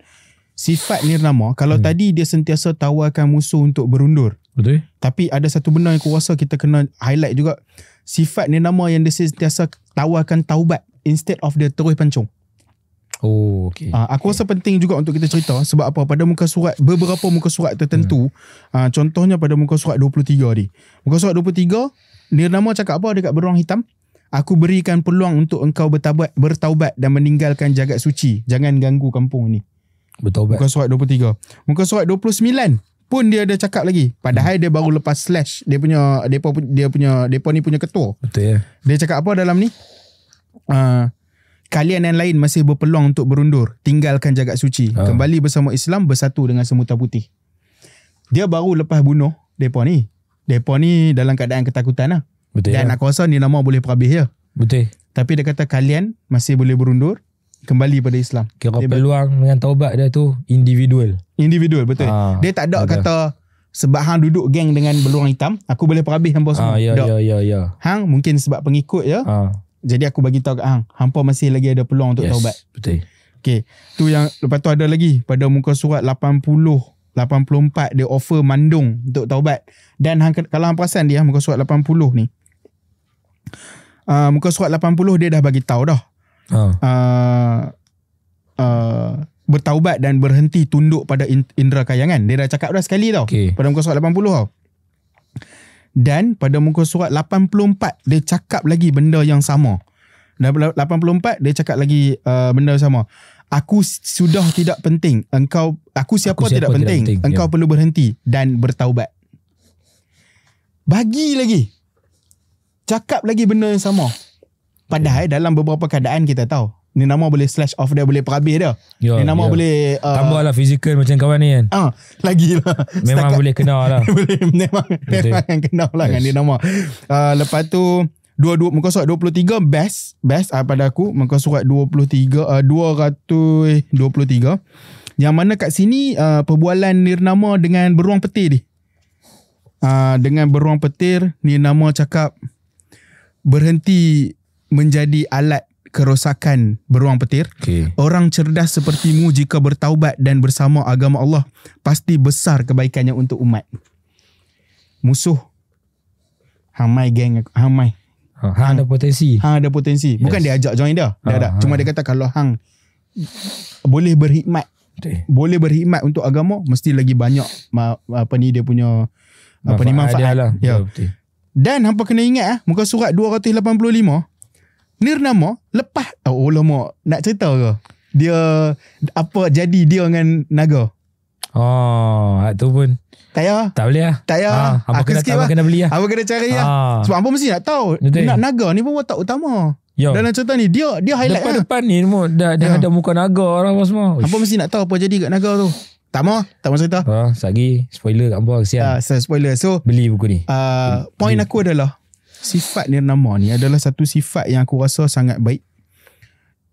Sifat nirnama, kalau tadi dia sentiasa tawarkan musuh untuk berundur. Betul. Tapi ada satu benda yang aku rasa kita kena highlight juga. Sifat nirnama yang dia sentiasa tawarkan taubat instead of dia terus pancung. Oh, okay. Aku rasa penting juga untuk kita cerita. Sebab apa? Pada muka surat, beberapa muka surat tertentu, contohnya pada muka surat 23 ni. Muka surat 23, nirnama cakap apa dekat beruang hitam? Aku berikan peluang untuk engkau bertaubat dan meninggalkan jagat suci. Jangan ganggu kampung ni. Bertaubat. Muka surat 23. Muka surat 29 pun dia ada cakap lagi. Padahal dia baru lepas slash depa ni punya ketua. Betul ya. Dia cakap apa dalam ni? Kalian yang lain masih berpeluang untuk berundur. Tinggalkan jagat suci. Kembali bersama Islam, bersatu dengan semuta putih. Dia baru lepas bunuh depa ni. Depa ni dalam keadaan ketakutan lah. Betul. Dan aku rasa nirnama boleh perhabis ya. Betul. Tapi dia kata kalian masih boleh berundur, kembali pada Islam. Kira peluang dengan taubat dia tu individual. Individual, betul. Dia tak ada kata sebab hang duduk geng dengan beruang hitam, aku boleh perhabis hampa semua. Ya. Hang mungkin sebab pengikut je. Jadi aku bagi tahu kat hang, hampa masih lagi ada peluang untuk taubat. Betul. Okay. Tu yang lepas tu ada lagi pada muka surat 84 dia offer mandung untuk taubat. Dan hang, kalau hang perasan dia muka surat 80 ni. Muka surat 80 dia dah bagi tahu dah. Bertaubat dan berhenti tunduk pada indera kayangan. Dia dah cakap dah sekali tau. Pada muka surat 80 tau. Dan pada muka surat 84 dia cakap lagi benda yang sama. Dan 84 dia cakap lagi benda yang sama. Aku sudah tidak penting. Aku siapa tidak penting. Engkau perlu berhenti dan bertaubat. Bagi lagi. Cakap lagi benda yang sama. Padahal dalam beberapa keadaan kita tahu nirnama boleh slash off dia, boleh perhabis dia. Nirnama boleh tambahlah fizikal macam kawan ni kan. Lagi lah. Memang boleh kenal lah. memang yang kenal lah dengan nirnama. Lepas tu muka surat 23 best pada aku. Muka surat 223 yang mana kat sini perbualan nirnama dengan beruang petir ni. Dengan beruang petir, nirnama cakap berhenti menjadi alat kerosakan beruang petir. Orang cerdas sepertimu jika bertaubat dan bersama agama Allah, pasti besar kebaikannya untuk umat. Musuh hang mai geng hang mai. Hang ada potensi. Hang ada potensi. Bukan dia ajak join dia. Dia ada. Cuma dia kata kalau hang boleh berkhidmat, boleh berkhidmat untuk agama, mesti lagi banyak dia punya manfaat lah. Dan hampa kena ingat muka surat 285 nirnama lepas lama nak cerita ke dia apa jadi dia dengan naga. Tu pun tak boleh lah. Hampa kena beli lah. Hampa kena cari lah. Sebab hampa mesti nak tahu. Nak naga ni pun watak utama. Dalam cerita ni dia highlight depan ni dia ada muka naga lah semua. Hampa mesti nak tahu apa jadi kat naga tu. Tak mau cerita. Sagi spoiler kat hampa kesian. Spoiler. So beli buku ni. Point aku adalah sifat nirnama ni adalah satu sifat yang aku rasa sangat baik.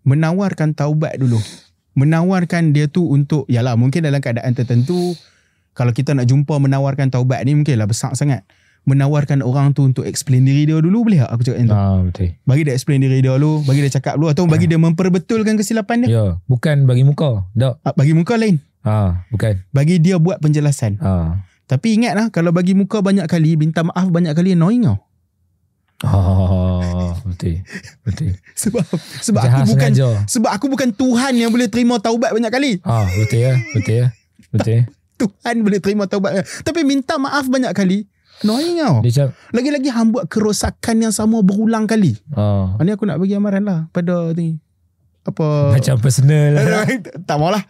Menawarkan taubat dulu. Menawarkan dia tu untuk, yalah mungkin dalam keadaan tertentu kalau kita nak jumpa menawarkan taubat ni mungkinlah besar sangat. Menawarkan orang tu untuk explain diri dia dulu, boleh tak aku cakap macam tu? Betul. Bagi dia explain diri dia dulu, bagi dia cakap dulu, atau bagi dia memperbetulkan kesilapan dia. Bukan bagi muka. Bagi muka lain. Bukan. Bagi dia buat penjelasan. Tapi ingatlah, kalau bagi muka banyak kali, minta maaf banyak kali, annoying tau. Betul. Sebab aku bukan Tuhan yang boleh terima taubat banyak kali. Betul ya. Tuhan boleh terima taubat. Tapi minta maaf banyak kali, annoying tau. Lagi-lagi hang buat kerosakan yang sama berulang kali. Ni aku nak bagi amaran lah pada ni. apa Macam personal lah. tak maulah.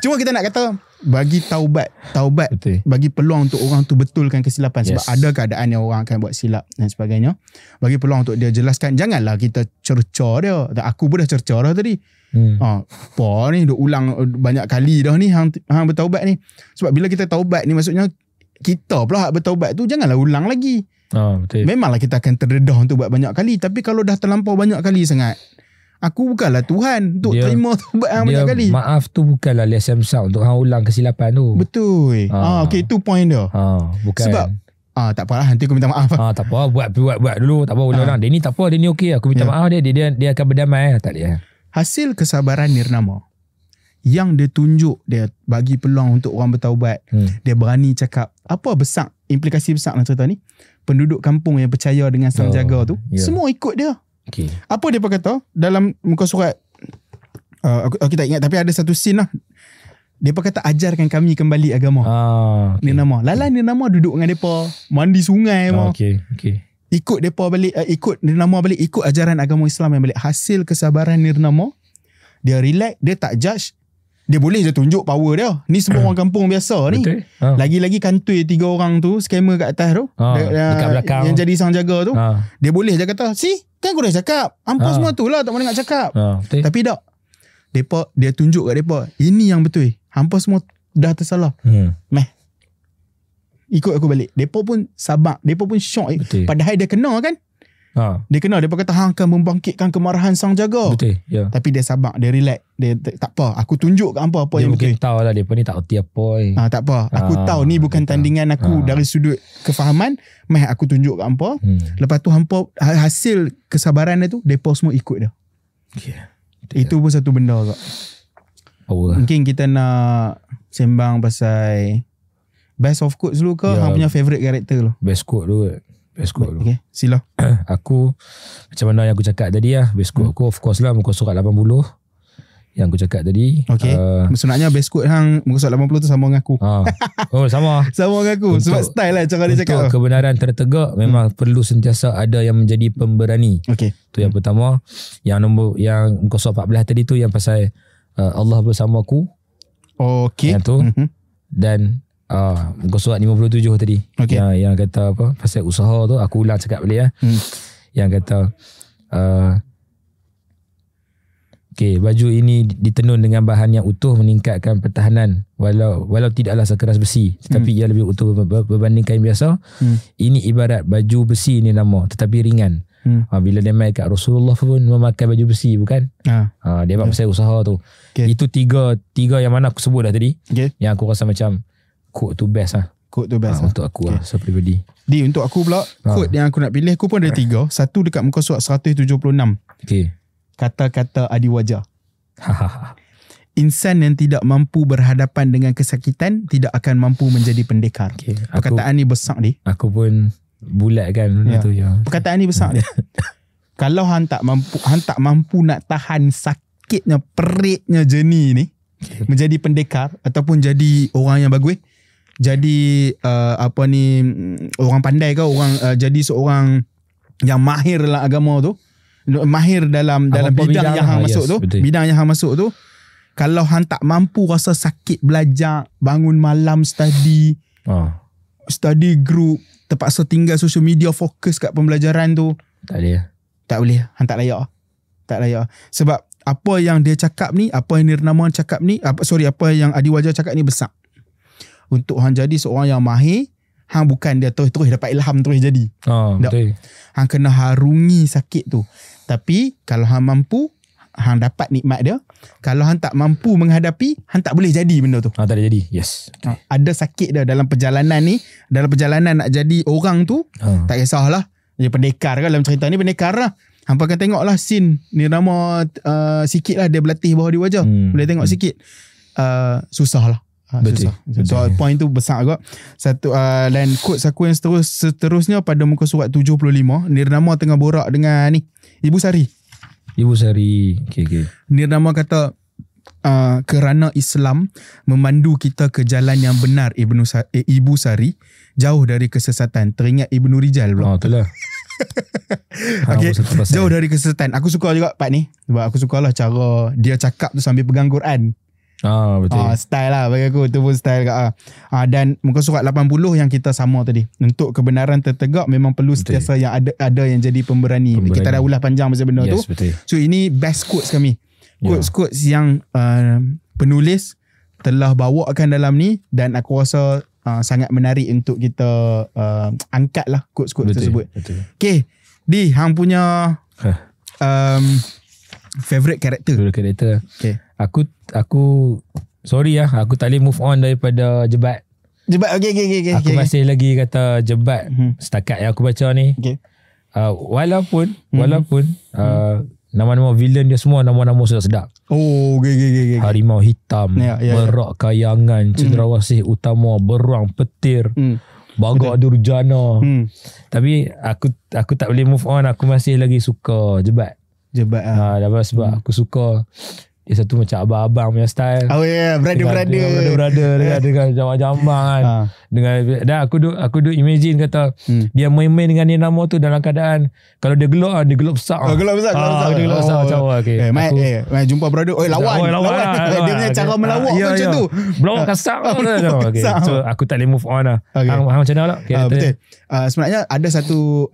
Cuma kita nak kata bagi taubat Betul. bagi peluang untuk orang tu betulkan kesilapan sebab Yes. ada keadaan yang orang akan buat silap dan sebagainya. Bagi peluang untuk dia jelaskan, janganlah kita cerca dia. Aku pun dah cerca dah tadi. Apa ni duk ulang banyak kali dah ni hang bertaubat ni. Sebab bila kita taubat ni maksudnya kita pula hak bertaubat tu janganlah ulang lagi. Betul. Memanglah kita akan terdedah untuk buat banyak kali, tapi kalau dah terlampau banyak kali sangat, aku bukanlah Tuhan untuk Dia- terima taubat hang Dia banyak kali. maaf tu bukanlah lesen besar untuk hang ulang kesilapan tu. Betul. Okey, itu point dia. Bukan. Sebab tak apalah, nanti aku minta maaf. tak apa, buat dulu, tak apa ulang. Dia ni tak apa, dia ni okey, aku minta Ya. maaf dia akan berdamai. Tak dia. Hasil kesabaran nirnama yang dia tunjuk, dia bagi peluang untuk orang bertaubat. Dia berani cakap apa besar, implikasi besar dalam cerita ni. Penduduk kampung yang percaya dengan sang jaga tu, semua ikut dia. Okey. Apa dia kata dalam muka surat, aku tak ingat, tapi ada satu scene lah. Dia kata ajarkan kami kembali agama. Okay. Nirnama. Lala nirnama duduk dengan depa, mandi sungai mah. Okey. Ikut depa balik, ikut nirnama balik, ikut ajaran agama Islam yang balik. Hasil kesabaran nirnama, dia relax, dia tak judge. Dia boleh je tunjuk power dia. Ni semua orang kampung biasa ni. Betul. Lagi-lagi kantoi 3 orang tu, scammer kat atas tu, dekat belakang. yang jadi sang jaga tu. Dia boleh je kata, kan aku dah cakap, hampa semua tu lah, tak mau dengar cakap. Betul. Tapi tak. Dia tunjuk kat depa, ini yang betul. Hampa semua dah tersalah. Ikut aku balik. Depa pun sabar, depa pun syok. Betul. Padahal dia kena kan? Dia kena, dia kata hang akan membangkitkan kemarahan sang jaga. Betul. Ya. Tapi dia sabar, dia relax. Dia tak apa, aku tunjuk kat hampa apa Dia yang mungkin betul. tahu lah dia ni tak erti apa. Tak apa, aku tahu ni bukan betul. tandingan aku dari sudut kefahaman. Aku tunjuk kat hampa. Lepas tu hampa, hasil kesabaran dia tu, depa semua ikut dia. Okay. Itu pun satu benda kak. Power. Mungkin kita nak sembang pasal best of quotes dulu ke? Ya. Hang punya favourite karakter dulu. Best quote dulu. Okay, sila. Aku macam mana yang aku cakap tadi lah. Best quote aku of course lah muka surat 80 yang aku cakap tadi. Okay. Sebenarnya best quote hang muka surat 80 tu sama dengan aku. Sama. Sama dengan aku. Sebab style lah cara dia cakap. Untuk kebenaran tertegak memang perlu sentiasa ada yang menjadi pemberani. Okay. Tu yang pertama. Yang muka surat 14 tadi tu yang pasal Allah bersamaku. Okay. Yang tu. Dan muka surat 57 tadi. Okay. Yang kata apa pasal usaha tu, aku ulang cakap balik Yang kata baju ini ditenun dengan bahan yang utuh meningkatkan pertahanan walau tidaklah sekeras besi, tetapi ia lebih utuh berbanding kain biasa. Ini ibarat baju besi ni nama, tetapi ringan. Bila dia main kat Rasulullah pun memakai baju besi, bukan? Dia buat pasal usaha tu. Itu tiga yang mana aku sebut dah tadi. Yang aku rasa macam quote tu best lah. Quote tu best untuk aku lah, so pribadi. Untuk aku pula, quote yang aku nak pilih, aku pun ada 3. Satu dekat muka surat 176. Kata-kata Adi Wajah. Insan yang tidak mampu berhadapan dengan kesakitan tidak akan mampu menjadi pendekar. Perkataan ni besar ni. Aku pun bulat kan benda tu. Perkataan ni besar dia. Kalau hang tak mampu nak tahan sakitnya, peritnya journey ni, menjadi pendekar ataupun jadi orang yang bagus, jadi orang pandai ke, orang jadi seorang yang mahir dalam agama tu, mahir dalam bidang yang hang masuk tu, bidang yang hang masuk tu, kalau hang tak mampu rasa sakit belajar, bangun malam study group, terpaksa tinggal social media, fokus kat pembelajaran tu, tak boleh, hang tak layak. Sebab apa yang dia cakap ni, apa yang Nirnama cakap ni, apa yang Adi Wajah cakap ni besar. Untuk hang jadi seorang yang mahir, hang bukan dia terus dapat ilham terus jadi. Betul. Hang kena harungi sakit tu. Tapi kalau hang mampu, hang dapat nikmat dia. Kalau hang tak mampu menghadapi, hang tak boleh jadi benda tu. Tak boleh jadi. Yes. Ada sakit dia dalam perjalanan ni, dalam perjalanan nak jadi orang tu, tak kisahlah. Dia pendekar kan, dalam cerita ni pendekar lah. Hampa akan tengok lah scene Nirnama sikit lah dia berlatih bawah di wajah. Boleh tengok sikit. Susah lah. Betul. So point tu besar agak. Satu dan quotes aku yang seterusnya pada muka surat 75, Nirnama tengah borak dengan ni Ibu Sari. Okay. Nirnama kata kerana Islam memandu kita ke jalan yang benar, Ibu Sari jauh dari kesesatan. Teringat Ibnu Rijal pula. Itulah. Okay, jauh dari kesesatan. Aku suka juga part ni. Sebab aku sukalah cara dia cakap tu sambil pegang Quran. Betul. Style lah bagi aku. Tu pun style kat. Dan muka surat 80 yang kita sama tadi. Untuk kebenaran tertegak memang perlu sentiasa yang ada yang jadi pemberani. Kita dah ulas panjang pasal benda tu. Betul. So ini best quotes kami. Quotes yang penulis telah bawakan dalam ni. Dan aku rasa sangat menarik untuk kita angkat lah quotes-quotes tersebut. Betul. Okay, Di, hang punya favorite character. Okay. Aku sorry lah, aku tak boleh move on daripada Jebat. Okay. Aku masih lagi kata Jebat setakat yang aku baca ni. Okay. Walaupun nama-nama villain dia semua nama-nama sedap. Oh, okay. Harimau hitam, Merak Kayangan, Cendrawasih Utama, Beruang Petir, Bagak Durjana. Tapi aku tak boleh move on. Aku masih lagi suka Jebat. Sebab aku suka dia satu macam abang-abang punya style. Oh yeah, brother dengan jambang kan. Dan aku duk imagine kata dia main-main dengan dia nama tu dalam keadaan kalau dia gelak besar. Gelak besar. Macam okey. Mai jumpa brother. Lawan. Dia punya cara melawak macam tu. Blok kasar. Okay. So aku tak boleh move on lah. Hang macam mana lah? Betul. Sebenarnya ada satu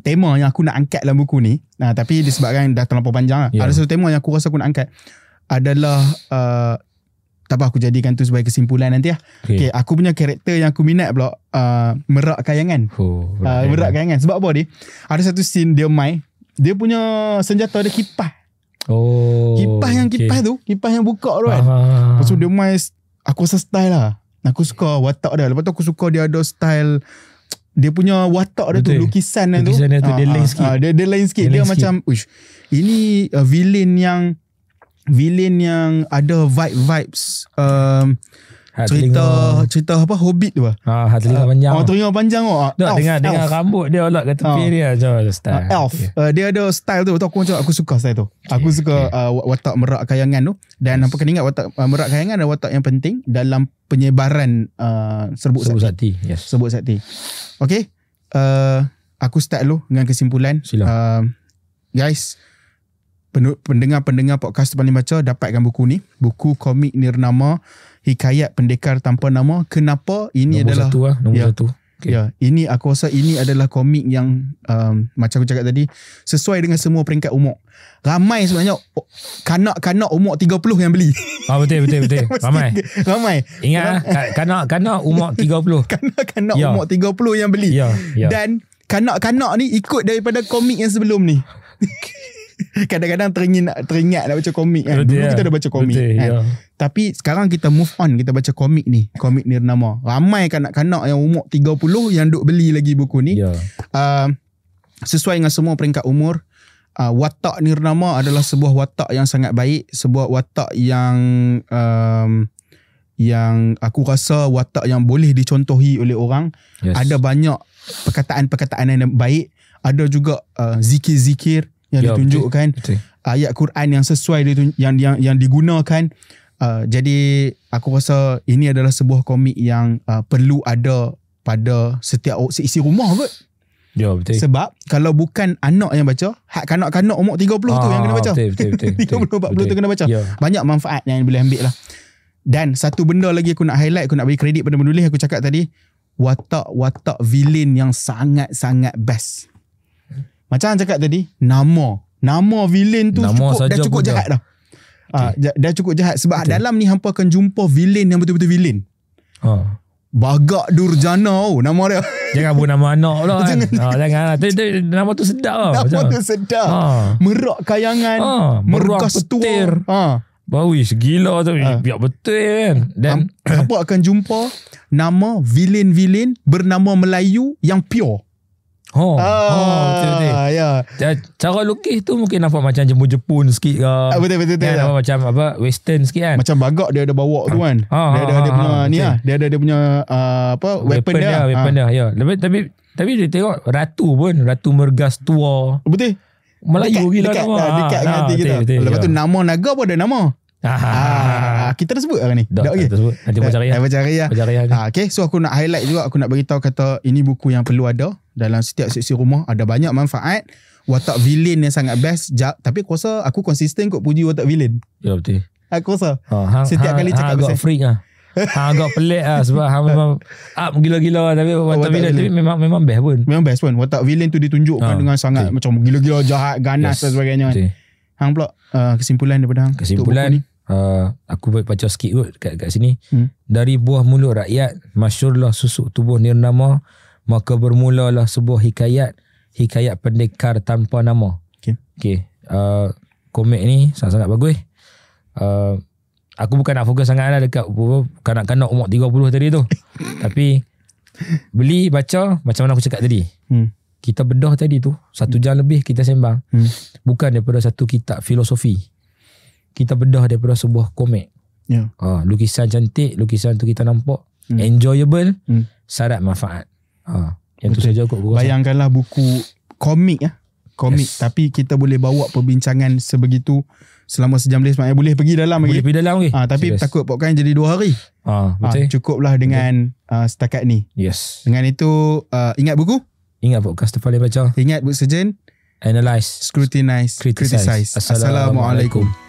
tema yang aku nak angkat dalam buku ni. Tapi disebabkan dah terlampau panjang lah. Ada satu tema yang aku rasa aku nak angkat adalah tak apa, aku jadikan tu sebagai kesimpulan nanti lah. Okay, aku punya karakter yang aku minat pula Merak Kayangan. Merak Kayangan. Sebab apa dia? Ada satu scene dia main, dia punya senjata dia kipas. Kipas yang buka tu kan. Lepas tu dia main, aku rasa style lah. Aku suka watak dia. Lepas tu aku suka dia ada style, dia punya watak dia tu, lukisan dia tu dia lain sikit. Dia lain sikit. Dia macam ini villain yang ada vibes cerita apa Hobbit tu lah. Telinga panjang. Telinga panjang dengan rambut dia lah kat tepi dia style. Elf. Dia ada style tu. Aku suka style tu. Aku suka watak Merak Kayangan tu. Dan apa kena ingat watak Merak Kayangan adalah watak yang penting dalam penyebaran serbuk sakti. Serbuk sakti. Okay. Aku start dulu dengan kesimpulan. Guys, pendengar podcast Tepaling Baca dapatkan buku ni. Buku komik Nirnama, Hikayat Pendekar Tanpa Nama. Kenapa? Ini nombor adalah nombor satu. Okay. Ini aku rasa ini adalah komik yang macam aku cakap tadi, sesuai dengan semua peringkat umur. Ramai sebenarnya kanak-kanak umur 30 yang beli. Betul. Ramai. Ingat kanak-kanak umur 30. Kanak-kanak umur 30 yang beli. Dan kanak-kanak ni ikut daripada komik yang sebelum ni. Kadang-kadang teringat nak baca komik kan. Dulu kita dah baca komik kan. Tapi sekarang kita move on, kita baca komik ni, komik Nirnama. Ramai kanak-kanak yang umur 30 yang duk beli lagi buku ni. Sesuai dengan semua peringkat umur. Watak Nirnama adalah sebuah watak yang sangat baik, sebuah watak yang aku rasa watak yang boleh dicontohi oleh orang. Ada banyak perkataan-perkataan yang baik, ada juga zikir-zikir yang ditunjukkan, ayat Quran yang sesuai yang digunakan. Jadi aku rasa ini adalah sebuah komik yang perlu ada pada setiap seisi rumah kot. Betul. Sebab kalau bukan anak yang baca, kanak-kanak umur 30 tu yang kena baca. Betul. 30-40 tu kena baca. Banyak manfaat yang boleh ambil lah. Dan satu benda lagi aku nak highlight, aku nak bagi kredit pada penulis. Aku cakap tadi, watak villain yang sangat-sangat best. Macam cakap tadi, nama villain tu dah cukup jahat dah. Dah cukup jahat. Sebab dalam ni hampa akan jumpa villain yang betul-betul villain. Bagak Durjana nama dia. Jangan pun nama anak pula kan. Jangan. Nama tu sedap. Nama tu sedap. Merak Kayangan, Merkas Petir. Bawish gila tu. Biar betul kan. Dan hampa akan jumpa nama villain bernama Melayu yang pure. Betul. Cara lukis tu mungkin nampak macam Jepun sikit ke. Betul. Nampak macam western sikit kan. Macam Bagak dia ada bawa tu kan. Dia ada punya ni lah. Dia ada dia punya weapon dia. Tapi dia tengok Ratu Mergas tua. Betul. Melayu gila nama. Dekat dengan hati kita. Lepas tu nama naga pun ada nama. Kita dah sebut lah ni. Dah okey. tersebut. Nanti baca Raya. Baca Raya. Okay, so aku nak highlight juga. Aku nak beritahu kata ini buku yang perlu ada dalam setiap seksi rumah. Ada banyak manfaat. Watak villain yang sangat best. Tapi aku rasa aku konsisten kot puji watak villain. Ya betul. Aku rasa setiap kali cakap agak freak lah. Agak pelik lah sebab memang up gila-gila tapi watak villain tu memang best pun. Memang best pun. Watak villain tu ditunjukkan dengan sangat macam gila-gila jahat, ganas dan sebagainya. Hang pula kesimpulan daripada hang. Kesimpulan aku baca sikit kot kat sini. Dari buah mulut rakyat masyurlah susuk tubuh nirnama, maka bermulalah sebuah hikayat pendekar tanpa nama. Okay. Komik ni sangat-sangat bagus. Aku bukan nak fokus sangat lah dekat kanak-kanak umur 30 tadi tu. Tapi beli, baca, macam mana aku cakap tadi. Kita bedah tadi tu 1 jam lebih kita sembang. Bukan daripada satu kitab filosofi. Kita bedah daripada sebuah komik. Lukisan cantik, lukisan tu kita nampak enjoyable, syarat manfaat. Yang tu saja kot. Bayangkanlah buku komik tapi kita boleh bawa perbincangan sebegitu selama sejam lebih. Maknanya boleh pergi dalam lagi. Boleh pergi dalam lagi. Tapi takut podcast jadi 2 hari. Betul. Cukuplah dengan setakat ni. Yes. Dengan itu ingat buku, ingat podcast paling baca, ingat Book Surgeon, analyse, scrutinize, criticize. Assalamualaikum.